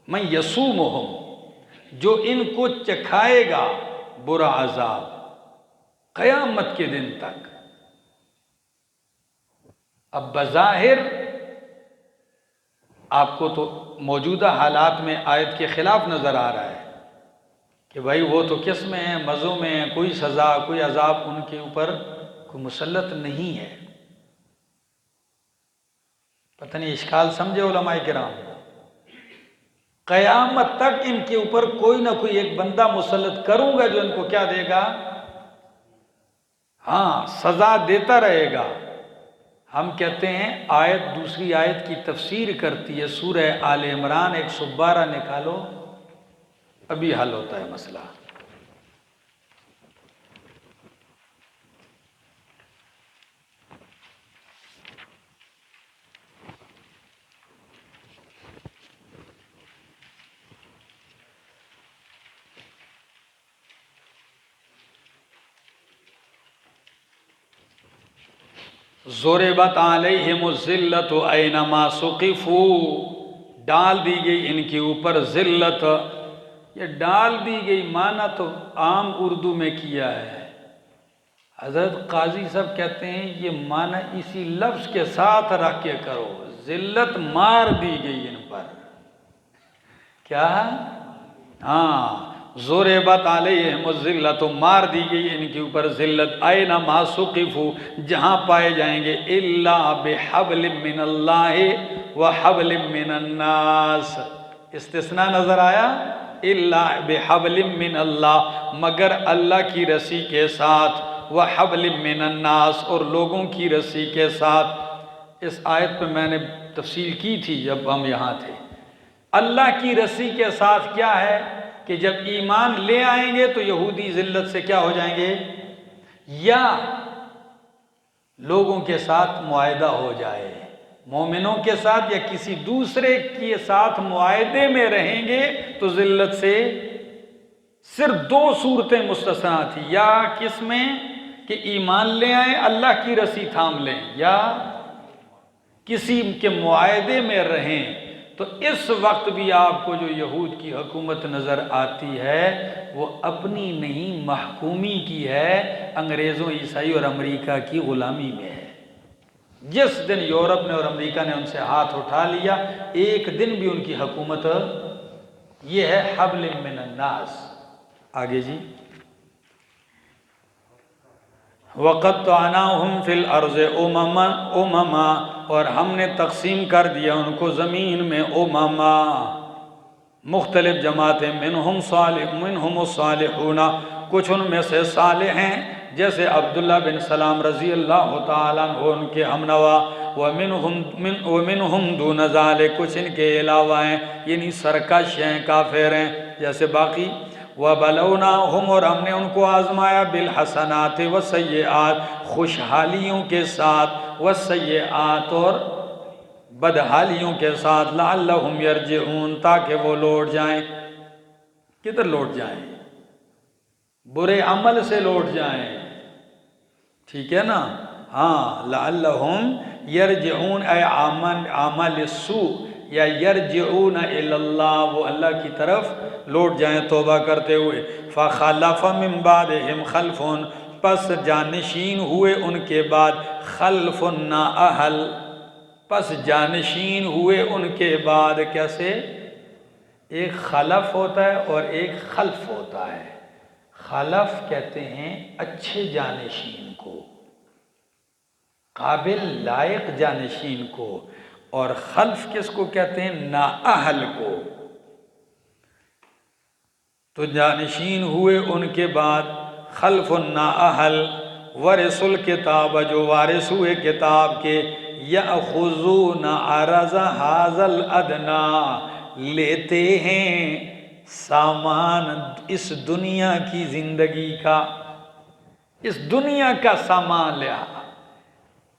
مَنْ يَسُومُهُمْ، جو ان کو چکھائے گا برا عذاب قیامت کے دن تک۔ اب بظاہر آپ کو تو موجودہ حالات میں آیت کے خلاف نظر آ رہا ہے کہ بھائی وہ تو کس میں ہیں، مزوں میں ہیں، کوئی سزا کوئی عذاب ان کے اوپر کوئی مسلط نہیں ہے۔ پتہ نہیں اشکال سمجھے علماء کرام؟ قیامت تک ان کے اوپر کوئی نہ کوئی ایک بندہ مسلط کروں گا جو ان کو کیا دے گا، ہاں سزا دیتا رہے گا۔ ہم کہتے ہیں آیت دوسری آیت کی تفسیر کرتی ہے، سورہ آل عمران 112 نکالو، ابھی حل ہوتا ہے مسئلہ۔ ضربت علیہم الذلۃ اینما ثقفوا، ڈال دی گئی ان کے اوپر ذلت، یہ ڈال دی گئی معنی تو عام اردو میں کیا ہے، حضرت قاضی صاحب کہتے ہیں یہ معنی اسی لفظ کے ساتھ رکھ کے کرو، ذلت مار دی گئی ان پر، کیا؟ ہاں ضربت علیہم الذلۃ، مار دی گئی ان کے اوپر ذلت، اینما ثقفوا، جہاں پائے جائیں گے، الا بحبل من اللہ وحبل من الناس، استثناء نظر آیا، الا بحبل من اللہ، مگر اللہ کی رسی کے ساتھ، وحبل من الناس، اور لوگوں کی رسی کے ساتھ۔ اس آیت پہ میں نے تفصیل کی تھی جب ہم یہاں تھے۔ اللہ کی رسی کے ساتھ کیا ہے کہ جب ایمان لے آئیں گے تو یہودی ذلت سے کیا ہو جائیں گے، یا لوگوں کے ساتھ معاہدہ ہو جائے، مومنوں کے ساتھ یا کسی دوسرے کے ساتھ معاہدے میں رہیں گے تو ذلت سے صرف دو صورتیں مستثنیٰ تھی، یا کس میں کہ ایمان لے آئیں اللہ کی رسی تھام لیں، یا کسی کے معاہدے میں رہیں، تو اس وقت بھی آپ کو جو یہود کی حکومت نظر آتی ہے وہ اپنی نہیں محکومی کی ہے، انگریزوں، عیسائی اور امریکہ کی غلامی میں ہے۔ جس دن یورپ نے اور امریکہ نے ان سے ہاتھ اٹھا لیا، ایک دن بھی ان کی حکومت، یہ ہے حبل من الناس۔ آگے جی، وَقَطَّعْنَاهُمْ فِي الْأَرْضِ أُمَمًا، اور ہم نے تقسیم کر دیا ان کو زمین میں، امما مختلف جماعتیں، منہم الصالحون، کچھ ان میں سے صالح ہیں، جیسے عبداللہ بن سلام رضی اللہ تعالیٰ عنہ ان کے ہمنوا، وَمِنْهُمْ دُونَ ذَلِكَ، کچھ ان کے علاوہ ہیں، یعنی سرکش ہیں، کافر ہیں، جیسے باقی۔ وَبَلَوْنَاهُمْ، اور ہم نے ان کو آزمایا، بِالْحَسَنَاتِ وَالسَّيِّئَاتِ، خوشحالیوں کے ساتھ، وَالسَّيِّئَاتِ، اور بدحالیوں کے ساتھ، لَعَلَّهُمْ يَرْجِعُونَ، تاکہ وہ لوٹ جائیں۔ کدھر لوٹ جائیں؟ برے عمل سے لوٹ جائیں، ٹھیک ہے نا؟ ہاں، لعلہم یرجعون، اے عمل السوء، یا یرجعون الی اللہ، وہ اللہ کی طرف لوٹ جائیں توبہ کرتے ہوئے۔ فخلف من بعدہم خلف، پس جانشین ہوئے ان کے بعد، خلف نااہل، پس جانشین ہوئے ان کے بعد، کیسے؟ ایک خلف ہوتا ہے اور ایک خلف ہوتا ہے۔ خلف کہتے ہیں اچھے جانشین کو، قابل لائق جانشین کو، اور خلف کس کو کہتے ہیں؟ نااہل کو۔ تو جانشین ہوئے ان کے بعد خلف نااہل، ورث الکتاب، جو وارث ہوئے کتاب کے، یأخذون عرض ھذا الادنی، لیتے ہیں سامان اس دنیا کی زندگی کا، اس دنیا کا سامان لیا۔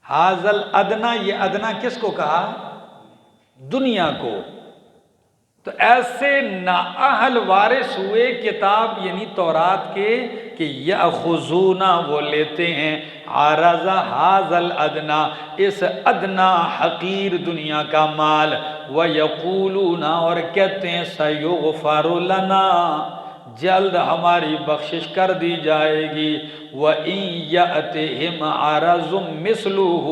ھذا الادنی، یہ ادنا کس کو کہا؟ دنیا کو۔ تو ایسے نااہل وارث ہوئے کتاب یعنی تورات کے کہ یأخذون، وہ لیتے ہیں، عرض ھذا الادنی، اس ادنا حقیر دنیا کا مال، ویقولون، اور کہتے ہیں، سیغفر لنا، جلد ہماری بخشش کر دی جائے گی، وَإِن يَأْتِهِمْ عَرَضٌ مِثْلُهُ،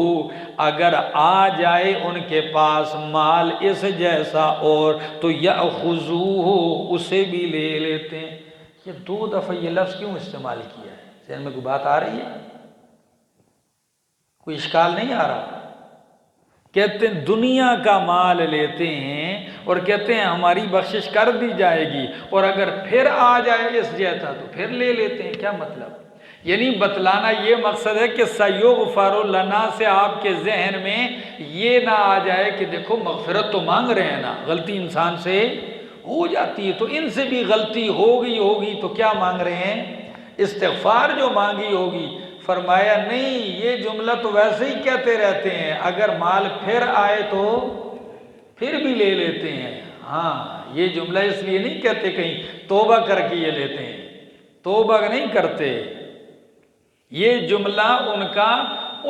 اگر آ جائے ان کے پاس مال اس جیسا اور، تو يَأْخُذُوهُ، اسے بھی لے لیتے ہیں۔ یہ دو دفعہ یہ لفظ کیوں استعمال کیا ہے؟ ذہن میں کوئی بات آ رہی ہے؟ کوئی اشکال نہیں آ رہا؟ کہتے ہیں دنیا کا مال لیتے ہیں اور کہتے ہیں ہماری بخشش کر دی جائے گی، اور اگر پھر آ جائے اس جیسا تو پھر لے لیتے ہیں۔ کیا مطلب؟ یعنی بتلانا یہ مقصد ہے کہ سیغفر لنا سے آپ کے ذہن میں یہ نہ آ جائے کہ دیکھو مغفرت تو مانگ رہے ہیں نا، غلطی انسان سے ہو جاتی ہے تو ان سے بھی غلطی ہوگی تو کیا مانگ رہے ہیں؟ استغفار جو مانگی ہوگی۔ فرمایا نہیں، یہ جملہ تو ویسے ہی کہتے رہتے ہیں، اگر مال پھر آئے تو پھر بھی لے لیتے ہیں۔ ہاں، یہ جملہ اس لیے نہیں کہتے کہیں توبہ کر کے یہ لیتے ہیں، توبہ نہیں کرتے۔ یہ جملہ ان کا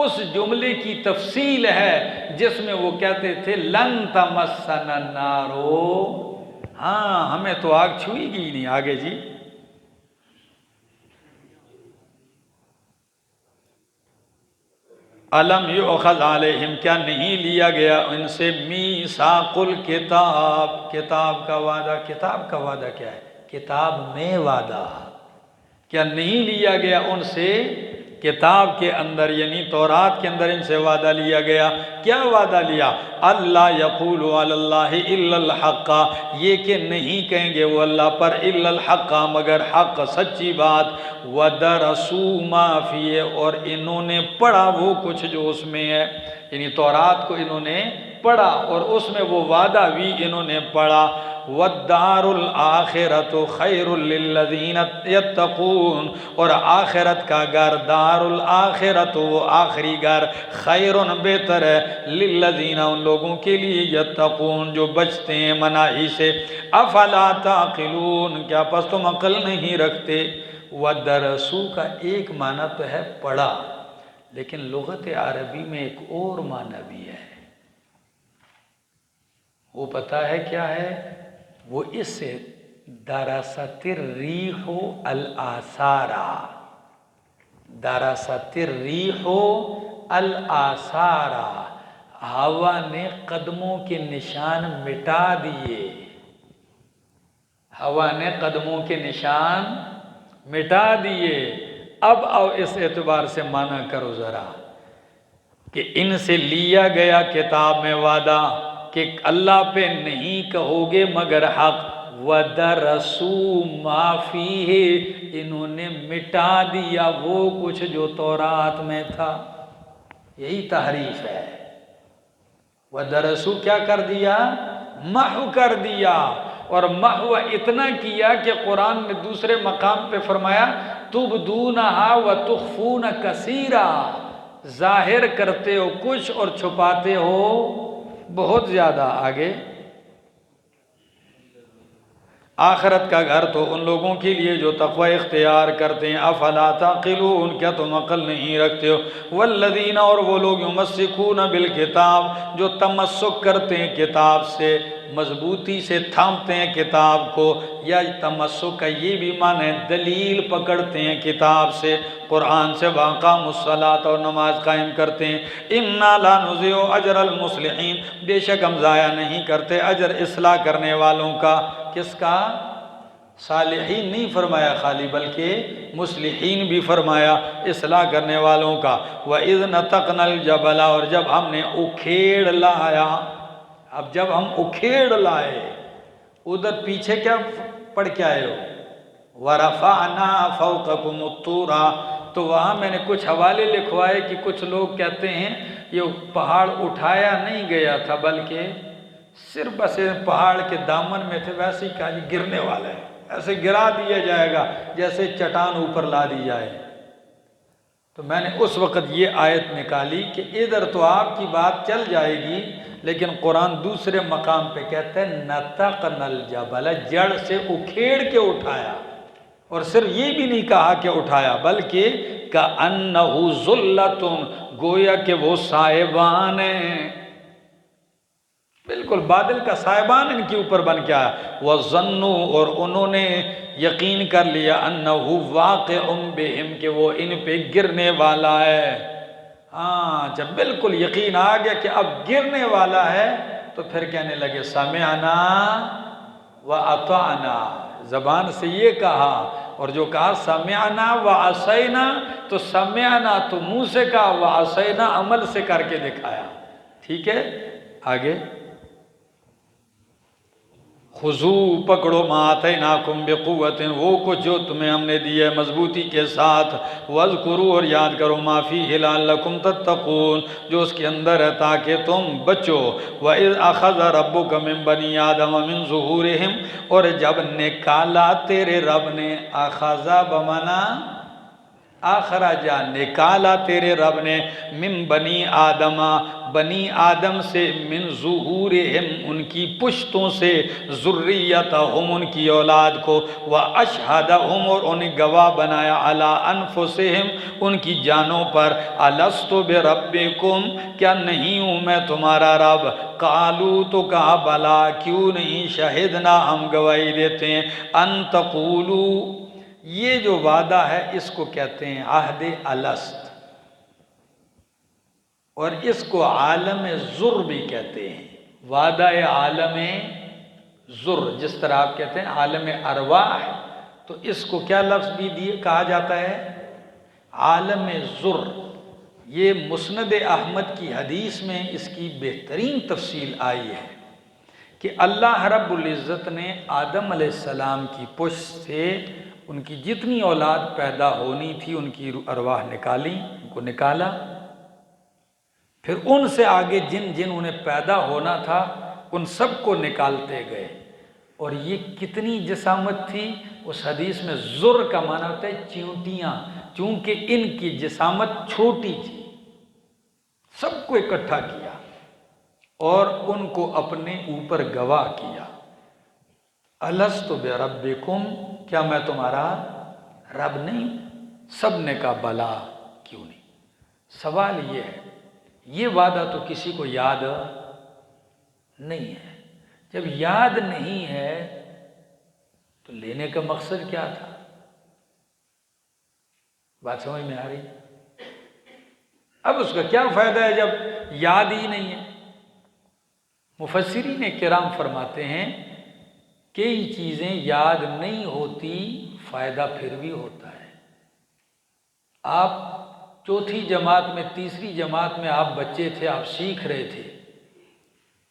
اس جملے کی تفصیل ہے جس میں وہ کہتے تھے لن تمسنا النار، ہاں ہمیں تو آگ چھوئے گی ہی نہیں۔ آگے جی، الم یؤخذ علیہم، کیا نہیں لیا گیا ان سے میثاق الکتاب، کتاب کا وعدہ۔ کتاب کا وعدہ کیا ہے؟ کتاب میں وعدہ، کیا نہیں لیا گیا ان سے کتاب کے اندر یعنی تورات کے اندر ان سے وعدہ لیا گیا؟ کیا وعدہ لیا؟ اللہ یقولوا علی اللہ الا الحق، یہ کہ نہیں کہیں گے وہ اللہ پر الا الحق، مگر حق، سچی بات، ودرسوا ما فیہ، اور انہوں نے پڑھا وہ کچھ جو اس میں ہے، یعنی تورات کو انہوں نے پڑھا اور اس میں وہ وعدہ بھی انہوں نے پڑھا۔ والدار الآخرۃ خیر للذین یتقون، اور آخرت کا گھر، دار الآخرت، وہ آخری گھر، خیر، بہتر ہے، للذین، ان لوگوں کے لیے، یتقون، جو بچتے ہیں مناہی سے۔ افلا تعقلون، کیا پس تم عقل نہیں رکھتے؟ ودرسو کا ایک معنی تو ہے پڑھا، لیکن لغت عربی میں ایک اور معنی بھی ہے، وہ پتہ ہے کیا ہے؟ وہ اس سے درست الریح الآثار، درست الریح الآثار، ہوا نے قدموں کے نشان مٹا دیے، ہوا نے قدموں کے نشان مٹا دیے۔ اب اس اعتبار سے معنی کرو ذرا کہ ان سے لیا گیا کتاب میں وعدہ کہ اللہ پہ نہیں کہو گے مگر حق، وَدَرَسُوا مَا فِيهِ، انہوں نے مٹا دیا وہ کچھ جو تورات میں تھا. یہی تحریف ہے. وَدَرَسُوا کیا کر دیا؟ محو کر دیا. اور محو اتنا کیا کہ قرآن نے دوسرے مقام پہ فرمایا تُبْدُونَهَا وَتُخْفُونَ كَثِيرًا، ظاہر کرتے ہو کچھ اور چھپاتے ہو بہت زیادہ. آگے آخرت کا گھر تو ان لوگوں کے لیے جو تقوی اختیار کرتے ہیں. افلا تعقلون، کیا تم عقل نہیں رکھتے ہو؟ والذین، اور وہ لوگ یمسکون بالکتاب، جو تمسک کرتے ہیں کتاب سے، مضبوطی سے تھامتے ہیں کتاب کو. یا تمسک کا یہ بھی معنی ہے دلیل پکڑتے ہیں کتاب سے، قرآن سے. واقاموا الصلاۃ، اور نماز قائم کرتے ہیں. انا لا نضيع اجر المصلحین، بے شک ہم ضائع نہیں کرتے اجر اصلاح کرنے والوں کا. کس کا؟ صالحین نہیں فرمایا خالی، بلکہ مصلحین بھی فرمایا، اصلاح کرنے والوں کا. وَإِذْ نَتَقْنَا الْجَبَلَ، اور جب ہم نے اکھیڑ لایا. اب جب ہم اکھیڑ لائے، ادھر پیچھے کیا پڑھ کے آئے ہو؟ وَرَفَعْنَا فَوْقَكُمُ الطُّورَ، تو وہاں میں نے کچھ حوالے لکھوائے کہ کچھ لوگ کہتے ہیں یہ پہاڑ اٹھایا نہیں گیا تھا، بلکہ صرف بس پہاڑ کے دامن میں تھے. ویسے ہی کہا یہ گرنے والا ہے، ایسے گرا دیا جائے گا جیسے چٹان اوپر لا دی جائے. تو میں نے اس وقت یہ آیت نکالی کہ ادھر تو آپ کی بات چل جائے گی، لیکن قرآن دوسرے مقام پہ کہتا ہے نَتَقْنَا الْجَبَلَ، جڑ سے اکھیڑ کے اٹھایا. اور صرف یہ بھی نہیں کہا کہ اٹھایا، بلکہ كَأَنَّهُ ظُلَّةٌ، گویا کہ وہ سائبان ہیں، بالکل بادل کا سائبان ان کے اوپر بن کے آیا. وَظَنُّوا، اور انہوں نے یقین کر لیا، أَنَّهُ وَاقِعٌ بِهِمْ، کہ وہ ان پہ گرنے والا ہے. ہاں جب بالکل یقین آ گیا کہ اب گرنے والا ہے، تو پھر کہنے لگے سمعنا وَأَطَعْنَا، زبان سے یہ کہا. اور جو کہا سمعنا وَعَصَيْنَا، تو سمعنا تو منہ سے کہا، وَعَصَيْنَا عمل سے کر کے دکھایا. ٹھیک ہے آگے. خُذُوا، پکڑو، مَا آتَيْنَاكُمْ بِقُوَّةٍ، وہ کچھ جو تمہیں ہم نے دیا ہے مضبوطی کے ساتھ. وَاذْكُرُوا، اور یاد کرو، مَا فِيهِ لَعَلَّكُمْ تَتَّقُونَ، جو اس کے اندر ہے تاکہ تم بچو. وَإِذْ أَخَذَ رَبُّكَ مِنْ بَنِي آدَمَ مِنْ ظُهُورِهِمْ، اور جب نکالا تیرے رب نے، اخذا بمانا اخرجا، نکالا تیرے رب نے، من بنی آدم، بنی آدم سے، من ظہورہم، ان کی پشتوں سے، ذریتہم، ان کی اولاد کو، واشہدہم، اور انہیں گواہ بنایا، علی انفسہم، ان کی جانوں پر، الست بربکم، کیا نہیں ہوں میں تمہارا رب؟ قالو، تو کہا بلا، کیوں نہیں، شہدنا، ہم گواہی دیتے ہیں، ان تقولو، یہ جو وعدہ ہے اس کو کہتے ہیں عہد الست، اور اس کو عالم ذر بھی کہتے ہیں. وعدہ عالم ذر، جس طرح آپ کہتے ہیں عالم ارواح، تو اس کو کیا لفظ بھی دیے کہا جاتا ہے؟ عالم ذر. یہ مسند احمد کی حدیث میں اس کی بہترین تفصیل آئی ہے کہ اللہ رب العزت نے آدم علیہ السلام کی پشت سے ان کی جتنی اولاد پیدا ہونی تھی ان کی ارواح نکالی، ان کو نکالا. پھر ان سے آگے جن جن انہیں پیدا ہونا تھا ان سب کو نکالتے گئے. اور یہ کتنی جسامت تھی؟ اس حدیث میں ذر کا معنی ہوتا ہے چیونٹیاں، چونکہ ان کی جسامت چھوٹی تھی. سب کو اکٹھا کیا اور ان کو اپنے اوپر گواہ کیا. الست بربکم، کیا میں تمہارا رب نہیں؟ سب نے کہا بلا، کیوں نہیں. سوال یہ ہے، یہ وعدہ تو کسی کو یاد نہیں ہے. جب یاد نہیں ہے تو لینے کا مقصد کیا تھا؟ بات سمجھ میں آ رہی؟ اب اس کا کیا فائدہ ہے جب یاد ہی نہیں ہے؟ مفسرین کرام فرماتے ہیں کئی چیزیں یاد نہیں ہوتی، فائدہ پھر بھی ہوتا ہے. آپ چوتھی جماعت میں، تیسری جماعت میں آپ بچے تھے، آپ سیکھ رہے تھے،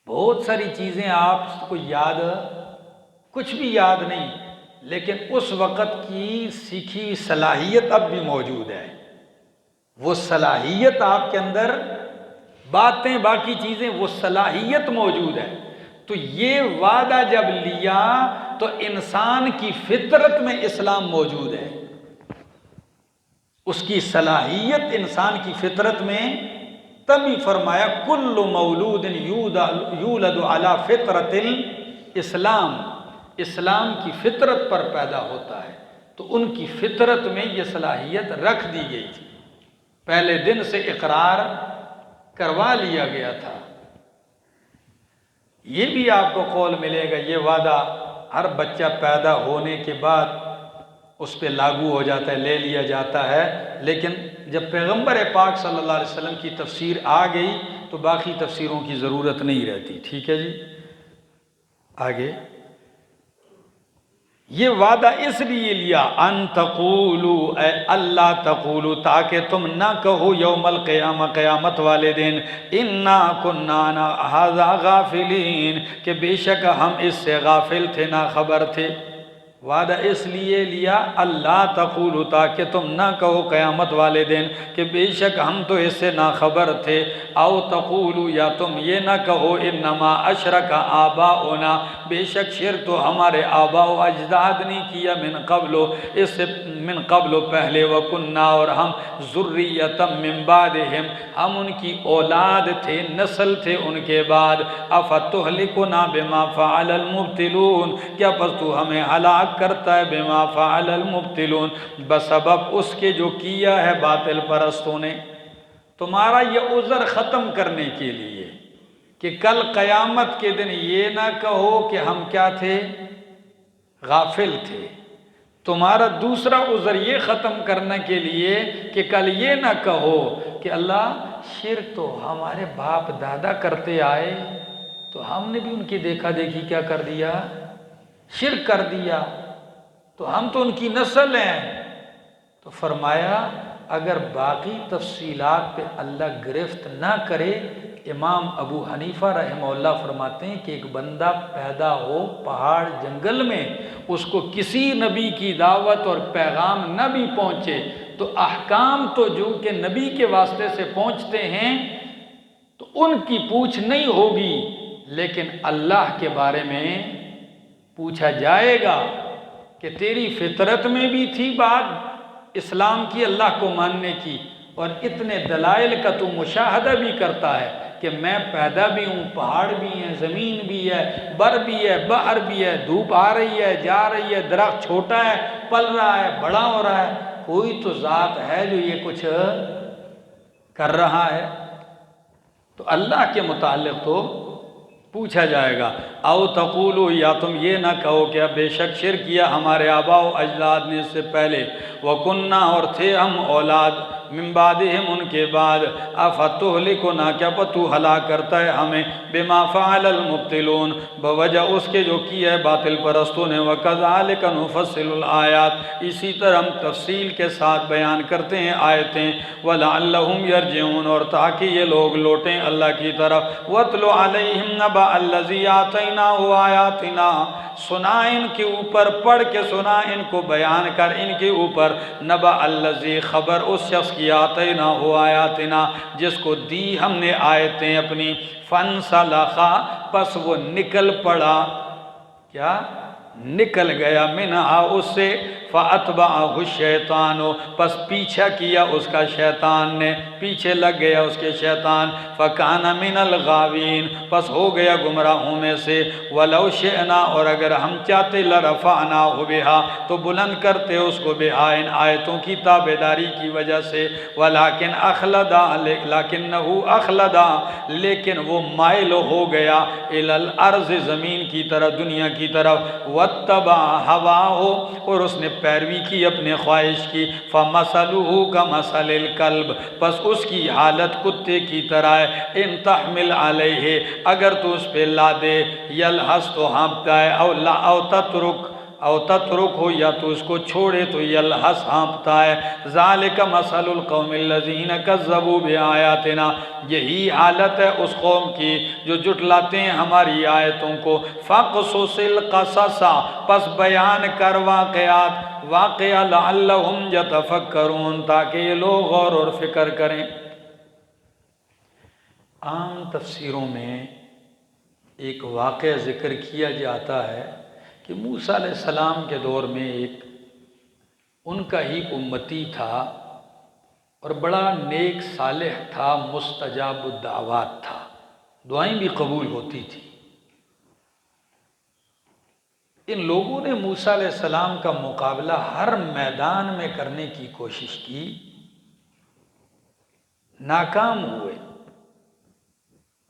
بہت ساری چیزیں آپ کو یاد کچھ بھی یاد نہیں، لیکن اس وقت کی سیکھی ہوئی صلاحیت اب بھی موجود ہے، وہ صلاحیت آپ کے اندر، باتیں باقی چیزیں، وہ صلاحیت موجود ہے۔ تو یہ وعدہ جب لیا تو انسان کی فطرت میں اسلام موجود ہے، اس کی صلاحیت انسان کی فطرت میں، تبھی فرمایا کل مولود یولد علی فطرت الاسلام، اسلام کی فطرت پر پیدا ہوتا ہے، تو ان کی فطرت میں یہ صلاحیت رکھ دی گئی تھی، پہلے دن سے اقرار کروا لیا گیا تھا۔ یہ بھی آپ کو قول ملے گا، یہ وعدہ ہر بچہ پیدا ہونے کے بعد اس پہ لاگو ہو جاتا ہے، لے لیا جاتا ہے، لیکن جب پیغمبر پاک صلی اللہ علیہ وسلم کی تفسیر آ گئی تو باقی تفسیروں کی ضرورت نہیں رہتی۔ ٹھیک ہے جی، آگے یہ وعدہ اس لیے لیا، ان تقولوا، اے اللہ تقولوا، تاکہ تم نہ کہو یوم القیامہ، قیامت والے دن، انا کنا عن ھذا غافلین، کہ بے شک ہم اس سے غافل تھے، نہ خبر تھے۔ وعدہ اس لیے لیا اللہ تقولوا، تاکہ تم نہ کہو قیامت والے دن کہ بے شک ہم تو اس سے ناخبر تھے، او تقولوا، یا تم یہ نہ کہو انما اشرک آباؤنا، بے شک شرک تو ہمارے آباء و اجداد نے کیا، من قبل، اس سے من قبل پہلے، وکننا، اور ہم ذریۃ من بعدہم، ہم ان کی اولاد تھے، نسل تھے ان کے بعد، افتہلکنا بما فعل المبتلون، کیا پس تو ہمیں ہلاک کرتا ہے، بما فعل المبتلون، بسبب اس کے جو کیا ہے باطل پرستوں نے۔ تمہارا یہ عذر ختم کرنے کے لیے کہ کل قیامت کے دن یہ نہ کہو کہ ہم کیا تھے، غافل تھے۔ تمہارا دوسرا عذر یہ ختم کرنے کے لیے کہ کل یہ نہ کہو کہ اللہ شرک تو ہمارے باپ دادا کرتے آئے، تو ہم نے بھی ان کی دیکھا دیکھی کیا کر دیا، شرک کر دیا، تو ہم تو ان کی نسل ہیں۔ تو فرمایا اگر باقی تفصیلات پہ اللہ گرفت نہ کرے، امام ابو حنیفہ رحمہ اللہ فرماتے ہیں کہ ایک بندہ پیدا ہو پہاڑ جنگل میں، اس کو کسی نبی کی دعوت اور پیغام نہ بھی پہنچے، تو احکام تو جو کہ نبی کے واسطے سے پہنچتے ہیں تو ان کی پوچھ نہیں ہوگی، لیکن اللہ کے بارے میں پوچھا جائے گا کہ تیری فطرت میں بھی تھی بات اسلام کی، اللہ کو ماننے کی، اور اتنے دلائل کا تو مشاہدہ بھی کرتا ہے کہ میں پیدا بھی ہوں، پہاڑ بھی ہیں، زمین بھی ہے، بر بھی ہے، بحر بھی ہے، دھوپ آ رہی ہے، جا رہی ہے، درخت چھوٹا ہے، پل رہا ہے، بڑا ہو رہا ہے، کوئی تو ذات ہے جو یہ کچھ کر رہا ہے۔ تو اللہ کے متعلق تو پوچھا جائے گا۔ او تقولو، یا تم یہ نہ کہو کہ بے شک شرک کیا ہمارے آباء و اجداد نے اس سے پہلے، وکننا، اور تھے ہم اولاد، من بعدہم، ان کے بعد، افتہلکنا، کیا تو ہلاک کرتا ہے ہمیں، بما فعل المبتلون، بوجہ اس کے جو کیا ہے باطل پرستوں نے، وکذالک نفصل الآیات، اسی طرح ہم تفصیل کے ساتھ بیان کرتے ہیں آیتیں، ولعلہم یرجعون، اور تاکہ یہ لوگ لوٹیں اللہ کی طرف، واتل علیہم نبأ الذی آتیناہ آیاتنا، سنا ان کے اوپر، پڑھ کے سنا ان کو، بیان کر ان کے اوپر، نبأ الذی، خبر اس شخص کی، آتیناہ آیاتنا، جس کو دی ہم نے آیتیں اپنی، فانسلخ، پس وہ نکل پڑا، کیا نکل گیا، منہا، اس سے، فاتبعہ الشیطان، پس پیچھا کیا اس کا شیطان نے، پیچھے لگ گیا اس کے شیطان، فکان من الغاوین، پس ہو گیا گمراہوں میں سے، ولو شئنا، اور اگر ہم چاہتے، لرفعناہ بہا، تو بلند کرتے اس کو، بہا، ان آیتوں کی تابعداری کی وجہ سے، ولیکن اخلدا، لیکنہ اخلدا، لیکن وہ مائل ہو گیا، الی الارض، زمین کی طرف، دنیا کی طرف، واتبع ہواہ، اور اس نے پیروی کی اپنے خواہش کی، فمثلہ کمثل الکلب، پس اس کی حالت کتے کی طرح ہے، ان تحمل علیہ، اگر تو اس پہ لا دے، یلحس، تو ہانپتا ہے، او تترک، او تترک ہو یا تو اس کو چھوڑے تو یلحس ہانپتا ہے۔ ذالک مثل القوم الذین کذبوا بآیاتنا، یہی حالت ہے اس قوم کی جو جھٹلاتے ہیں ہماری آیتوں کو۔ فقصص القصص، پس بیان کر واقعات، واقعہ لعلہم یتفکرون، تاکہ یہ لوگ غور اور فکر کریں۔ عام تفسیروں میں ایک واقعہ ذکر کیا جاتا ہے کہ موسیٰ علیہ السلام کے دور میں ایک ان کا ہی امتی تھا اور بڑا نیک صالح تھا، مستجاب الدعوات تھا، دعائیں بھی قبول ہوتی تھی۔ ان لوگوں نے موسیٰ علیہ السلام کا مقابلہ ہر میدان میں کرنے کی کوشش کی، ناکام ہوئے۔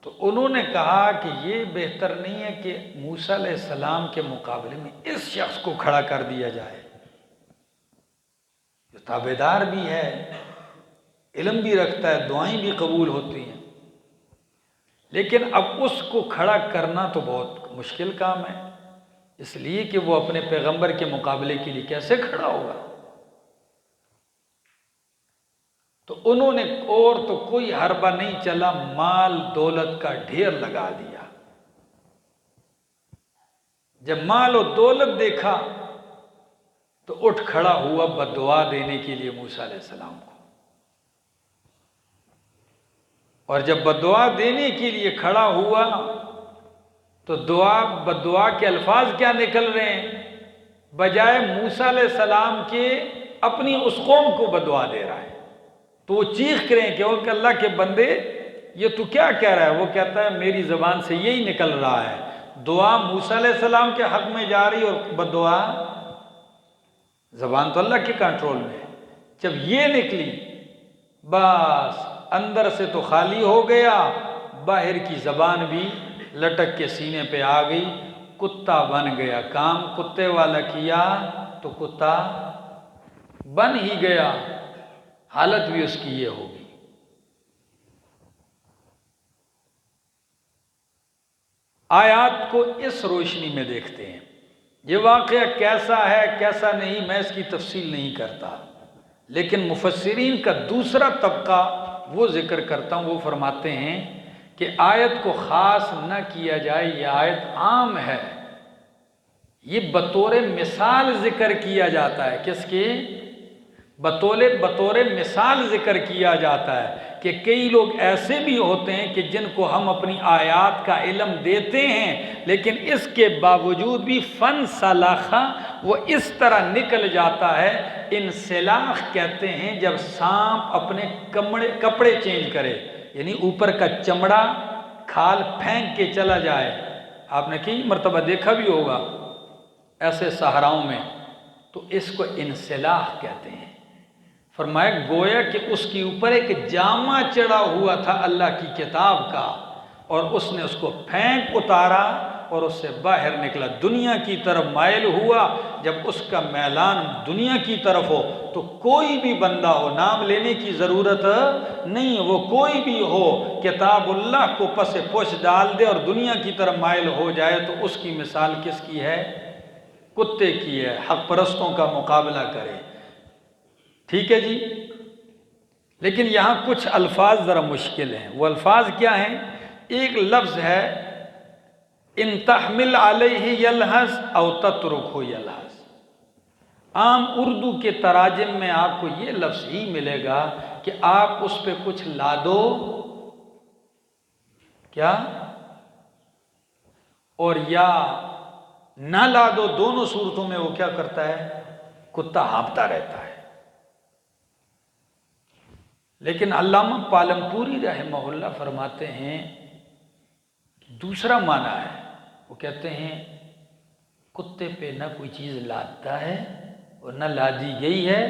تو انہوں نے کہا کہ یہ بہتر نہیں ہے کہ موسیٰ علیہ السلام کے مقابلے میں اس شخص کو کھڑا کر دیا جائے، جو تابعدار بھی ہے، علم بھی رکھتا ہے، دعائیں بھی قبول ہوتی ہیں، لیکن اب اس کو کھڑا کرنا تو بہت مشکل کام ہے، اس لیے کہ وہ اپنے پیغمبر کے مقابلے کے لیے کیسے کھڑا ہوگا۔ تو انہوں نے اور تو کوئی حربہ نہیں چلا، مال دولت کا ڈھیر لگا دیا۔ جب مال و دولت دیکھا تو اٹھ کھڑا ہوا بددعا دینے کے لیے موسیٰ علیہ السلام کو، اور جب بددعا دینے کے لیے کھڑا ہوا تو بددعا کے الفاظ کیا نکل رہے ہیں؟ بجائے موسیٰ علیہ السلام کے اپنی اس قوم کو بددعا دے رہا ہے۔ تو وہ چیخ کریں کہ وہ کہ اللہ کے بندے یہ تو کیا کہہ رہا ہے؟ وہ کہتا ہے میری زبان سے یہی نکل رہا ہے، دعا موسیٰ علیہ السلام کے حق میں جا رہی اور بددعا، زبان تو اللہ کے کنٹرول میں ہے۔ جب یہ نکلی بس اندر سے تو خالی ہو گیا، باہر کی زبان بھی لٹک کے سینے پہ آ گئی، کتا بن گیا۔ کام کتے والا کیا تو کتا بن ہی گیا، حالت بھی اس کی یہ ہوگی۔ آیات کو اس روشنی میں دیکھتے ہیں، یہ واقعہ کیسا ہے کیسا نہیں میں اس کی تفصیل نہیں کرتا، لیکن مفسرین کا دوسرا طبقہ وہ ذکر کرتا ہوں، وہ فرماتے ہیں کہ آیت کو خاص نہ کیا جائے، یہ آیت عام ہے، یہ بطور مثال ذکر کیا جاتا ہے۔ کس کے؟ بطور مثال ذکر کیا جاتا ہے کہ کئی لوگ ایسے بھی ہوتے ہیں کہ جن کو ہم اپنی آیات کا علم دیتے ہیں، لیکن اس کے باوجود بھی فن سلاخہ وہ اس طرح نکل جاتا ہے۔ انسلاخ کہتے ہیں جب سانپ اپنے کپڑے چینج کرے، یعنی اوپر کا چمڑا کھال پھینک کے چلا جائے۔ آپ نے کئی مرتبہ دیکھا بھی ہوگا ایسے صحراؤں میں، تو اس کو انسلاخ کہتے ہیں۔ فرمایا گویا کہ اس کے اوپر ایک جامہ چڑھا ہوا تھا اللہ کی کتاب کا، اور اس نے اس کو پھینک اتارا اور اس سے باہر نکلا، دنیا کی طرف مائل ہوا۔ جب اس کا میلان دنیا کی طرف ہو تو کوئی بھی بندہ ہو، نام لینے کی ضرورت نہیں، وہ کوئی بھی ہو، کتاب اللہ کو پس پوش ڈال دے اور دنیا کی طرف مائل ہو جائے تو اس کی مثال کس کی ہے؟ کتے کی ہے، حق پرستوں کا مقابلہ کرے۔ ٹھیک ہے جی، لیکن یہاں کچھ الفاظ ذرا مشکل ہیں۔ وہ الفاظ کیا ہیں؟ ایک لفظ ہے ان تحمل علیہ یلحظ او تترکہ یلحظ۔ عام اردو کے تراجم میں آپ کو یہ لفظ ہی ملے گا کہ آپ اس پہ کچھ لا دو، کیا؟ اور یا نہ لا دو، دونوں صورتوں میں وہ کیا کرتا ہے؟ کتا ہانپتا رہتا ہے۔ لیکن علامہ پالمپوری رحمہ اللہ فرماتے ہیں کہ دوسرا معنی ہے، وہ کہتے ہیں کتے پہ نہ کوئی چیز لادتا ہے اور نہ لادی گئی ہے،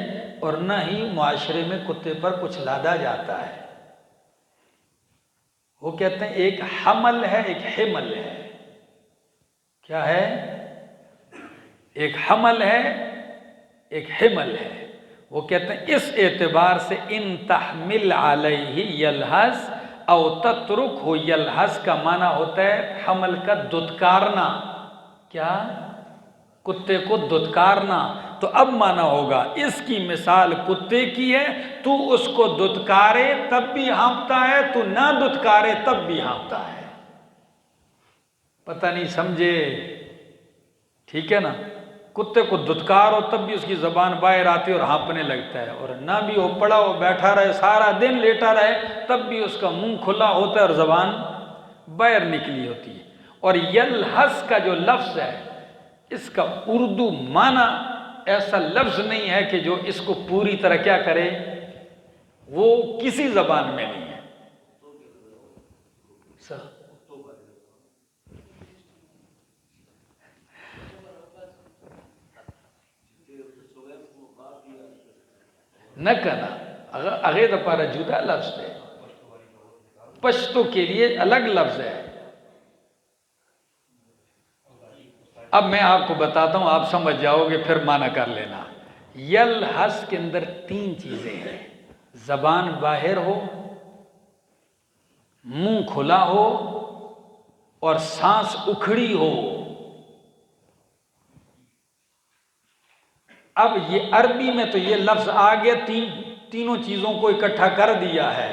اور نہ ہی معاشرے میں کتے پر کچھ لادا جاتا ہے۔ وہ کہتے ہیں ایک حمل ہے ایک حمل ہے۔ کیا ہے؟ ایک حمل ہے ایک حمل ہے۔ وہ کہتے ہیں اس اعتبار سے ان تحمل علیہ یلحظ او تترکہ یلحظ کا معنی ہوتا ہے حمل کا دتکارنا۔ کیا؟ کتے کو دھتکارنا، تو اب مانا ہوگا اس کی مثال کتے کی ہے، تو اس کو دھتکارے تب بھی ہانپتا ہے، تو نہ دھتکارے تب بھی ہانپتا ہے۔ پتہ نہیں سمجھے؟ ٹھیک ہے نا؟ کتے کو دھتکارو تب بھی اس کی زبان باہر آتی ہے اور ہانپنے لگتا ہے، اور نہ بھی وہ پڑا ہو بیٹھا رہے سارا دن لیٹا رہے تب بھی اس کا منہ کھلا ہوتا ہے اور زبان باہر نکلی ہوتی ہے۔ اور یلحس کا جو لفظ ہے اس کا اردو معنی ایسا لفظ نہیں ہے کہ جو اس کو پوری طرح کیا کرے، وہ کسی زبان میں نہیں ہے۔ نہ کنا اگے تو پارا جدا لفظ ہے، پشتو کے لیے الگ لفظ ہے۔ اب میں آپ کو بتاتا ہوں، آپ سمجھ جاؤ گے پھر معنی کر لینا۔ یلحس کے اندر 3 چیزیں ہیں، زبان باہر ہو، منہ کھلا ہو اور سانس اکھڑی ہو۔ اب یہ عربی میں تو یہ لفظ آگے تینوں چیزوں کو اکٹھا کر دیا ہے،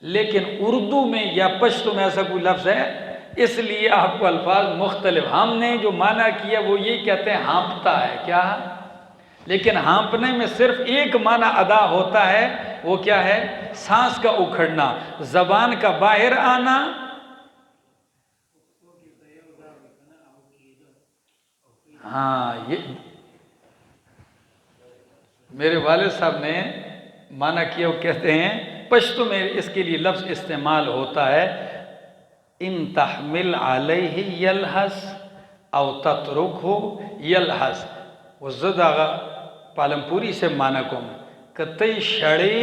لیکن اردو میں یا پشتو میں ایسا کوئی لفظ ہے، اس لیے آپ کو الفاظ مختلف، ہم نے جو معنی کیا وہ یہ کہتے ہیں ہانپتا ہے، کیا؟ لیکن ہانپنے میں صرف ایک معنی ادا ہوتا ہے، وہ کیا ہے؟ سانس کا اکھڑنا، زبان کا باہر آنا۔ ہاں، یہ میرے والد صاحب نے معنی کیا، وہ کہتے ہیں پشتو میں اس کے لیے لفظ استعمال ہوتا ہے ان تحمل علیہ یلحس او تترکہ یلحس۔ وہ زدہ پالمپوری سے معنی کو کتئی شڑے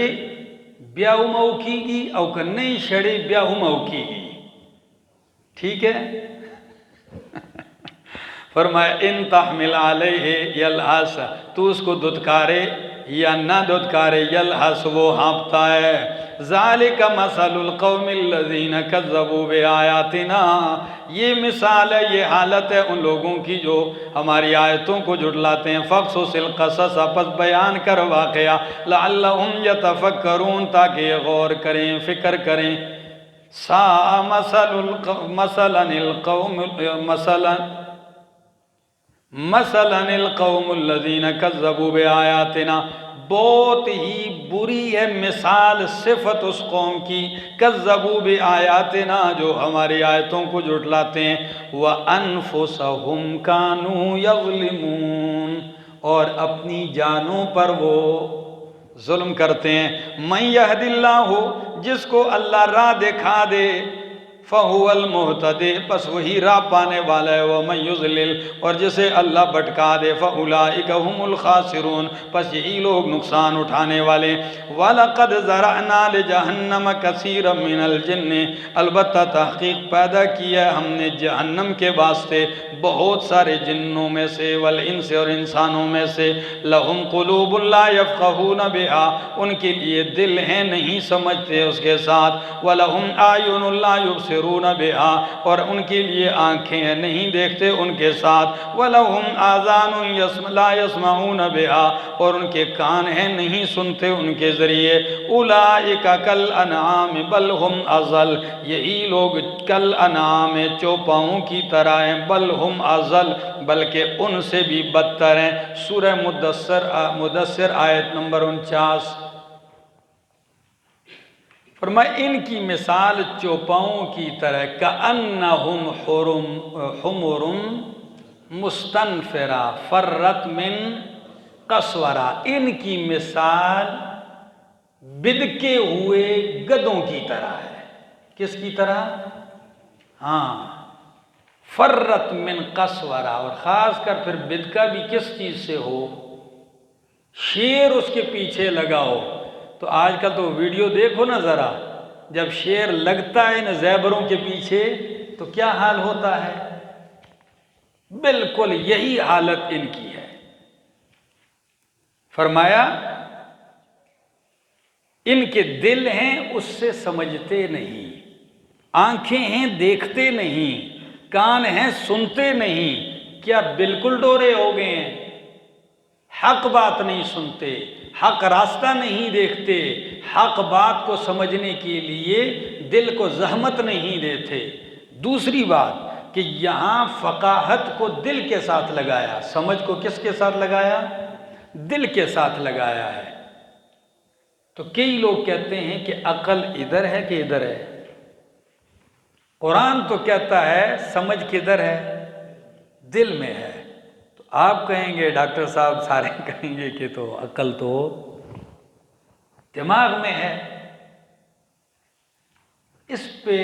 بیاہو موکی گی او کنئی شڑے بیاہو موکی گی، ٹھیک ہے؟ فرمایا ان تحمل علیہ یلحس، تو اس کو دھتکارے یا نہ دھتکارے، یلحس وہ ہانپتا ہے۔ ذالک مثل القوم الذین کذبوا بآیاتنا، یہ مثال ہے، یہ حالت ہے ان لوگوں کی جو ہماری آیتوں کو جھٹلاتے ہیں۔ فقصص القصص، پس بیان کر واقعہ، لعلہم یتفکرون، تاکہ یہ غور کریں، فکر کریں۔ ساء مثلا القوم الذین کذبوا بآیاتنا، بہت ہی بری ہے مثال، صفت اس قوم کی، کذبوا بآیاتنا، جو ہماری آیتوں کو جھٹلاتے ہیں، وَأَنفُسَهُمْ كَانُوا يَظْلِمُونَ، اور اپنی جانوں پر وہ ظلم کرتے ہیں۔ مَن يَهْدِ اللَّهُ، جس کو اللہ راہ دکھا دے، فَهُوَ الْمُهْتَدِي، پس وہی راہ پانے والا ہے۔ وَمَن يُضْلِلْ، اور جسے اللہ بھٹکا دے، فَأُولَئِكَ هُمُ الْخَاسِرُونَ، پس یہی لوگ نقصان اٹھانے والے۔ وَلَقَدْ ذَرَأْنَا لِجَهَنَّمَ كَثِيرًا مِنَ الْجِنِّ، البتہ تحقیق پیدا کیا ہے ہم نے جہنم کے واسطے بہت سارے جنوں میں سے، والانس، اور انسانوں میں سے، لَهُمْ قُلُوبٌ لَا يَفْقَهُونَ بِهَا، ان کے لیے دل ہیں نہیں سمجھتے اس کے ساتھ، وَلَهُمْ أَعْيُنٌ لَا يُبْصِرُونَ بِهَا، اور ان کے لیے آنکھیں ہیں نہیں دیکھتے ان کے ساتھ، وَلَهُمْ آذَانٌ لَا يَسْمَعُونَ بِهَا، اور ان کے کان ہیں نہیں سنتے ان کے ذریعے۔ أُولَئِكَ كَالْأَنْعَامِ بَلْ هُمْ أَضَلُّ، یہی لوگ کالانعام چوپاؤں کی طرح ہیں، بل ہم اضل، بلکہ ان سے بھی بدتر ہیں۔ سورہ مدثر آیت نمبر 49۔ فرمایا ان کی مثال چوپاؤں کی طرح، کأنہم حمر مستنفرہ فرت من قسورہ، ان کی مثال بدکے ہوئے گدوں کی طرح ہے۔ کس کی طرح؟ ہاں، فرت من قسورہ، اور خاص کر پھر بدکا بھی کس چیز سے ہو؟ شیر اس کے پیچھے لگا ہو۔ تو آج کل تو ویڈیو دیکھو نا ذرا، جب شیر لگتا ہے ان زیبروں کے پیچھے تو کیا حال ہوتا ہے؟ بالکل یہی حالت ان کی ہے۔ فرمایا ان کے دل ہیں اس سے سمجھتے نہیں، آنکھیں ہیں دیکھتے نہیں، کان ہیں سنتے نہیں، کیا بالکل ڈورے ہو گئے ہیں؟ حق بات نہیں سنتے، حق راستہ نہیں دیکھتے، حق بات کو سمجھنے کے لیے دل کو زحمت نہیں دیتے۔ دوسری بات کہ یہاں فقاہت کو دل کے ساتھ لگایا، سمجھ کو کس کے ساتھ لگایا؟ دل کے ساتھ لگایا ہے۔ تو کئی لوگ کہتے ہیں کہ عقل ادھر ہے کہ ادھر ہے؟ قرآن تو کہتا ہے سمجھ کدھر ہے؟ دل میں ہے۔ تو آپ کہیں گے ڈاکٹر صاحب سارے کہیں گے کہ تو عقل تو دماغ میں ہے۔ اس پہ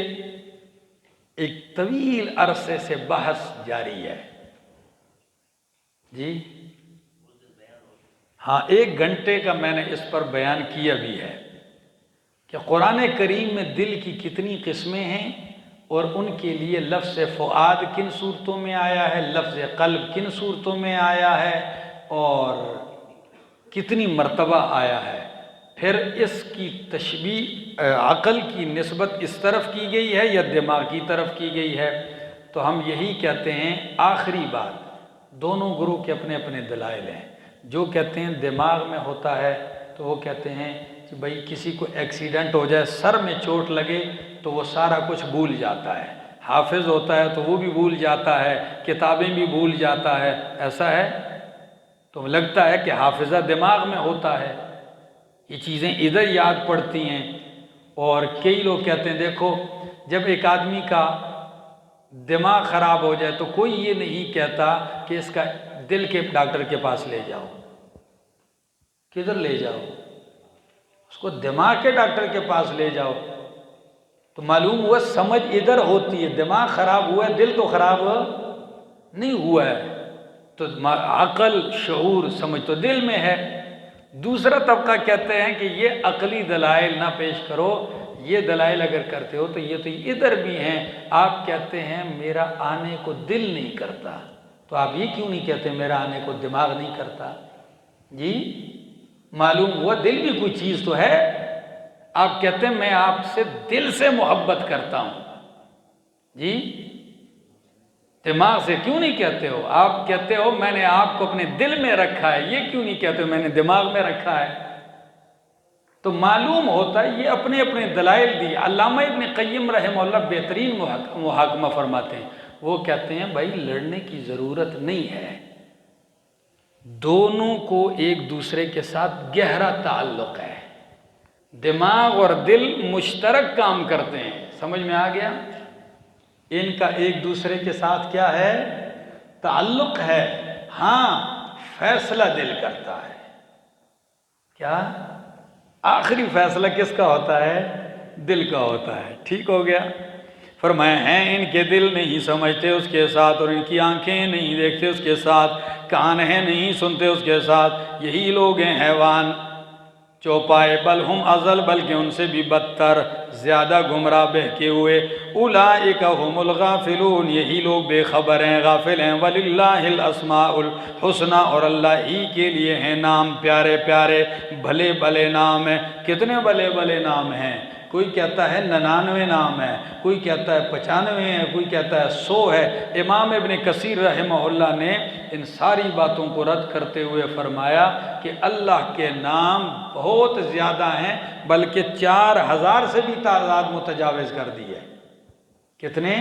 ایک طویل عرصے سے بحث جاری ہے جی ہاں، 1 گھنٹے کا میں نے اس پر بیان کیا بھی ہے کہ قرآن کریم میں دل کی کتنی قسمیں ہیں اور ان کے لیے لفظ فؤاد کن صورتوں میں آیا ہے، لفظ قلب کن صورتوں میں آیا ہے اور کتنی مرتبہ آیا ہے۔ پھر اس کی تشبیہ عقل کی نسبت اس طرف کی گئی ہے یا دماغ کی طرف کی گئی ہے۔ تو ہم یہی کہتے ہیں، آخری بات، دونوں گروہ کے اپنے اپنے دلائل ہیں۔ جو کہتے ہیں دماغ میں ہوتا ہے تو وہ کہتے ہیں کہ بھائی کسی کو ایکسیڈنٹ ہو جائے، سر میں چوٹ لگے تو وہ سارا کچھ بھول جاتا ہے۔ حافظ ہوتا ہے تو وہ بھی بھول جاتا ہے، کتابیں بھی بھول جاتا ہے، ایسا ہے؟ تو لگتا ہے کہ حافظہ دماغ میں ہوتا ہے، یہ چیزیں ادھر یاد پڑتی ہیں۔ اور کئی لوگ کہتے ہیں دیکھو جب ایک آدمی کا دماغ خراب ہو جائے تو کوئی یہ نہیں کہتا کہ اس کا دل کے ڈاکٹر کے پاس لے جاؤ۔ کدھر لے جاؤ؟ اس کو دماغ کے ڈاکٹر کے پاس لے جاؤ۔ تو معلوم ہوا سمجھ ادھر ہوتی ہے، دماغ خراب ہوا ہے، دل تو خراب نہیں ہوا ہے۔ تو عقل، شعور، سمجھ تو دل میں ہے۔ دوسرا طبقہ کہتے ہیں کہ یہ عقلی دلائل نہ پیش کرو، یہ دلائل اگر کرتے ہو تو یہ ادھر بھی ہیں۔ آپ کہتے ہیں میرا آنے کو دل نہیں کرتا، تو آپ یہ کیوں نہیں کہتے میرا آنے کو دماغ نہیں کرتا؟ جی معلوم ہوا دل بھی کوئی چیز تو ہے۔ آپ کہتے ہیں میں آپ سے دل سے محبت کرتا ہوں، جی دماغ سے کیوں نہیں کہتے ہو؟ آپ کہتے ہو میں نے آپ کو اپنے دل میں رکھا ہے، یہ کیوں نہیں کہتے ہو میں نے دماغ میں رکھا ہے؟ تو معلوم ہوتا ہے یہ اپنے اپنے دلائل دی۔ علامہ ابن قیم رحمہ اللہ بہترین محاکمہ فرماتے ہیں، وہ کہتے ہیں بھائی لڑنے کی ضرورت نہیں ہے، دونوں کو ایک دوسرے کے ساتھ گہرا تعلق ہے، دماغ اور دل مشترک کام کرتے ہیں۔ سمجھ میں آ گیا؟ ان کا ایک دوسرے کے ساتھ کیا ہے؟ تعلق ہے۔ ہاں فیصلہ دل کرتا ہے۔ کیا؟ آخری فیصلہ کس کا ہوتا ہے؟ دل کا ہوتا ہے۔ ٹھیک ہو گیا؟ فرمایا ہیں ان کے دل نہیں سمجھتے اس کے ساتھ، اور ان کی آنکھیں نہیں دیکھتے اس کے ساتھ، کان ہیں نہیں سنتے اس کے ساتھ، یہی لوگ ہیں حیوان چوپائے، بل ہم ازل، بلکہ ان سے بھی بدتر، زیادہ گمراہ بہکے ہوئے، اولئک هم الغافلون، یہی لوگ بے خبر ہیں، غافل ہیں، وللہ الاسماء الحسنی، اور اللہ ہی کے لیے ہیں نام پیارے پیارے، بھلے بھلے نام ہیں۔ کتنے بھلے بھلے نام ہیں؟ کوئی کہتا ہے 99 نام ہے، کوئی کہتا ہے 95 ہے، کوئی کہتا ہے 100 ہے۔ امام ابن کثیر رحمہ اللہ نے ان ساری باتوں کو رد کرتے ہوئے فرمایا کہ اللہ کے نام بہت زیادہ ہیں، بلکہ 4000 سے بھی تعداد متجاوز کر دی ہے۔ کتنے؟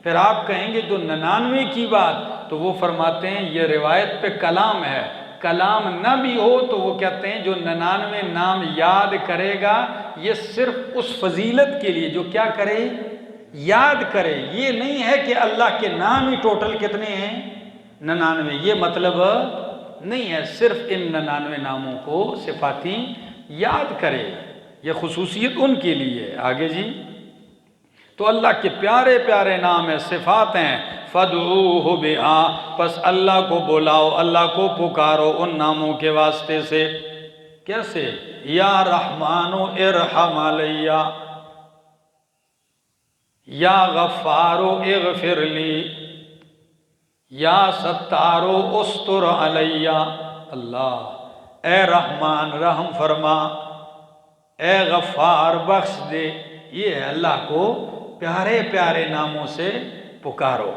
پھر آپ کہیں گے جو 99 کی بات، تو وہ فرماتے ہیں یہ روایت پہ کلام ہے، کلام نہ بھی ہو تو وہ کہتے ہیں جو 99 نام یاد کرے گا یہ صرف اس فضیلت کے لیے جو کیا کرے؟ یاد کرے۔ یہ نہیں ہے کہ اللہ کے نام ہی ٹوٹل کتنے ہیں؟ 99۔ یہ مطلب نہیں ہے، صرف ان 99 ناموں کو صفاتی یاد کرے، یہ خصوصیت ان کے لیے۔ آگے جی، تو اللہ کے پیارے پیارے نام ہیں، صفات ہیں، فَادْعُوهُ بِهَا، پس اللہ کو بلاؤ، اللہ کو پکارو ان ناموں کے واسطے سے۔ کیسے؟ یا رحمانو ارحم علیہ، یا غفارو اغفر لی، یا ستارو استر علیہ۔ اللہ، اے رحمان رحم فرما، اے غفار بخش دے۔ یہ ہے اللہ کو پیارے پیارے ناموں سے پکارو۔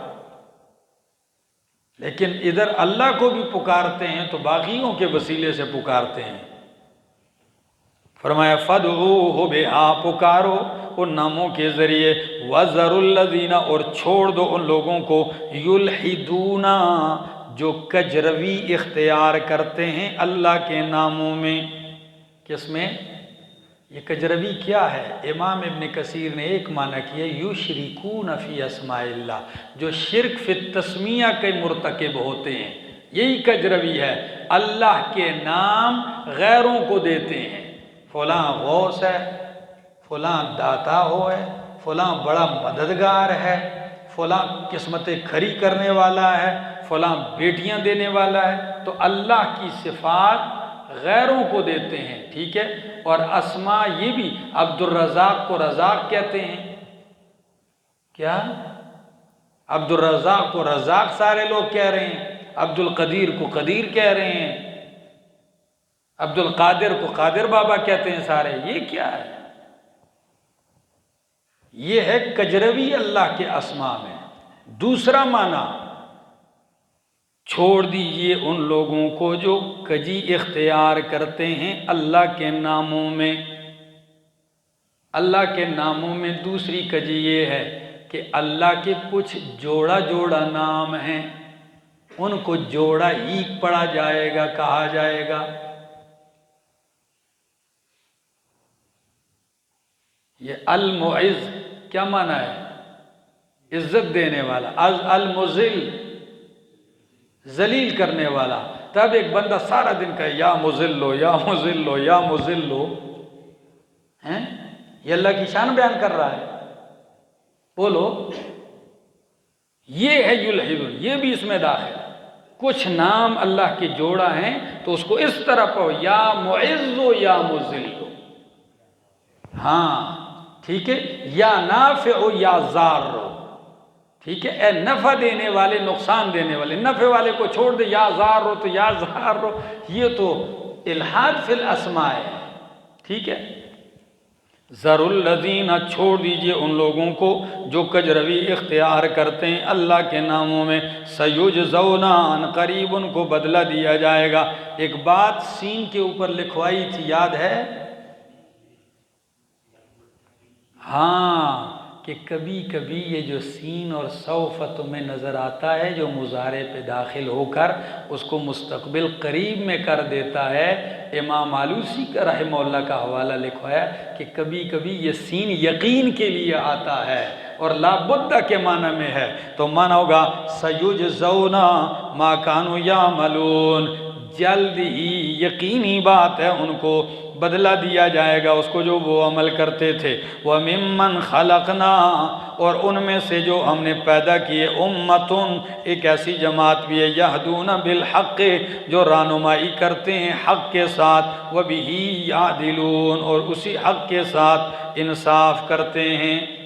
لیکن ادھر اللہ کو بھی پکارتے ہیں تو باقیوں کے وسیلے سے پکارتے ہیں۔ فرمایا فَادْعُوهُ بِهَا، پکارو ان ناموں کے ذریعے، وَذَرُوا الَّذِينَ، اور چھوڑ دو ان لوگوں کو، یلحدون، جو کجروی اختیار کرتے ہیں اللہ کے ناموں میں۔ کس میں؟ یہ کجروی کیا ہے؟ امام ابن کثیر نے ایک معنی کیا، یشرکون فی اسماء اللہ، جو شرک فی التسمیہ کے مرتکب ہوتے ہیں، یہی کجروی ہے، اللہ کے نام غیروں کو دیتے ہیں۔ فلاں غوث ہے، فلاں داتا ہو ہے، فلاں بڑا مددگار ہے، فلاں قسمتیں کھری کرنے والا ہے، فلاں بیٹیاں دینے والا ہے، تو اللہ کی صفات غیروں کو دیتے ہیں، ٹھیک ہے۔ اور اسماء یہ بھی، عبد الرزاق کو رزاق کہتے ہیں، کیا؟ عبد الرزاق کو رزاق سارے لوگ کہہ رہے ہیں، عبد القدیر کو قدیر کہہ رہے ہیں، عبد القادر کو قادر بابا کہتے ہیں سارے، یہ کیا ہے؟ یہ ہے کجروی اللہ کے اسماء میں۔ دوسرا معنی، چھوڑ دیجئے ان لوگوں کو جو کجی اختیار کرتے ہیں اللہ کے ناموں میں۔ اللہ کے ناموں میں دوسری کجی یہ ہے کہ اللہ کے کچھ جوڑا جوڑا نام ہیں، ان کو جوڑا ہی پڑھا جائے گا، کہا جائے گا۔ یہ المعز کیا معنی ہے؟ عزت دینے والا، المذل، ذلیل کرنے والا۔ تب ایک بندہ سارا دن کہے یا مذلو یا مذلو یا مذلو، ہیں؟ یہ اللہ کی شان بیان کر رہا ہے، بولو۔ یہ ہے یلحدون، یہ بھی اس میں داخل۔ کچھ نام اللہ کے جوڑا ہیں تو اس کو اس طرح پڑھو، یا معزو یا مذلو، ہاں ٹھیک ہے، یا نافع یا ضار، ٹھیک ہے، اے نفع دینے والے نقصان دینے والے، نفع والے کو چھوڑ دے، یا ضار ہو تو یا ضار ہو، یہ تو الحاد فی الاسماء ہے، ٹھیک ہے۔ ذَرُوا الَّذِينَ، چھوڑ دیجئے ان لوگوں کو جو کجروی اختیار کرتے ہیں اللہ کے ناموں میں، سَيُجْزَوْنَ، عن قریب ان کو بدلہ دیا جائے گا۔ ایک بات سین کے اوپر لکھوائی تھی، یاد ہے؟ ہاں، کہ کبھی کبھی یہ جو سین اور سوف تمہیں نظر آتا ہے جو مضارع پہ داخل ہو کر اس کو مستقبل قریب میں کر دیتا ہے، امام آلوسی کا رحمہ اللہ کا حوالہ لکھوایا کہ کبھی کبھی یہ سین یقین کے لیے آتا ہے اور لا بدہ کے معنی میں ہے، تو معنی ہوگا سَيُجْزَوْنَ مَا كَانُوا يَعْمَلُونَ، جلد ہی یقینی بات ہے ان کو بدلہ دیا جائے گا اس کو جو وہ عمل کرتے تھے۔ وَمِمَّنْ خَلَقْنَا، اور ان میں سے جو ہم نے پیدا کیے، امتن، ایک ایسی جماعت بھی ہے، یہدون بالحق، جو رہنمائی کرتے ہیں حق کے ساتھ، وَبِهِ يَعْدِلُونَ، اور اسی حق کے ساتھ انصاف کرتے ہیں۔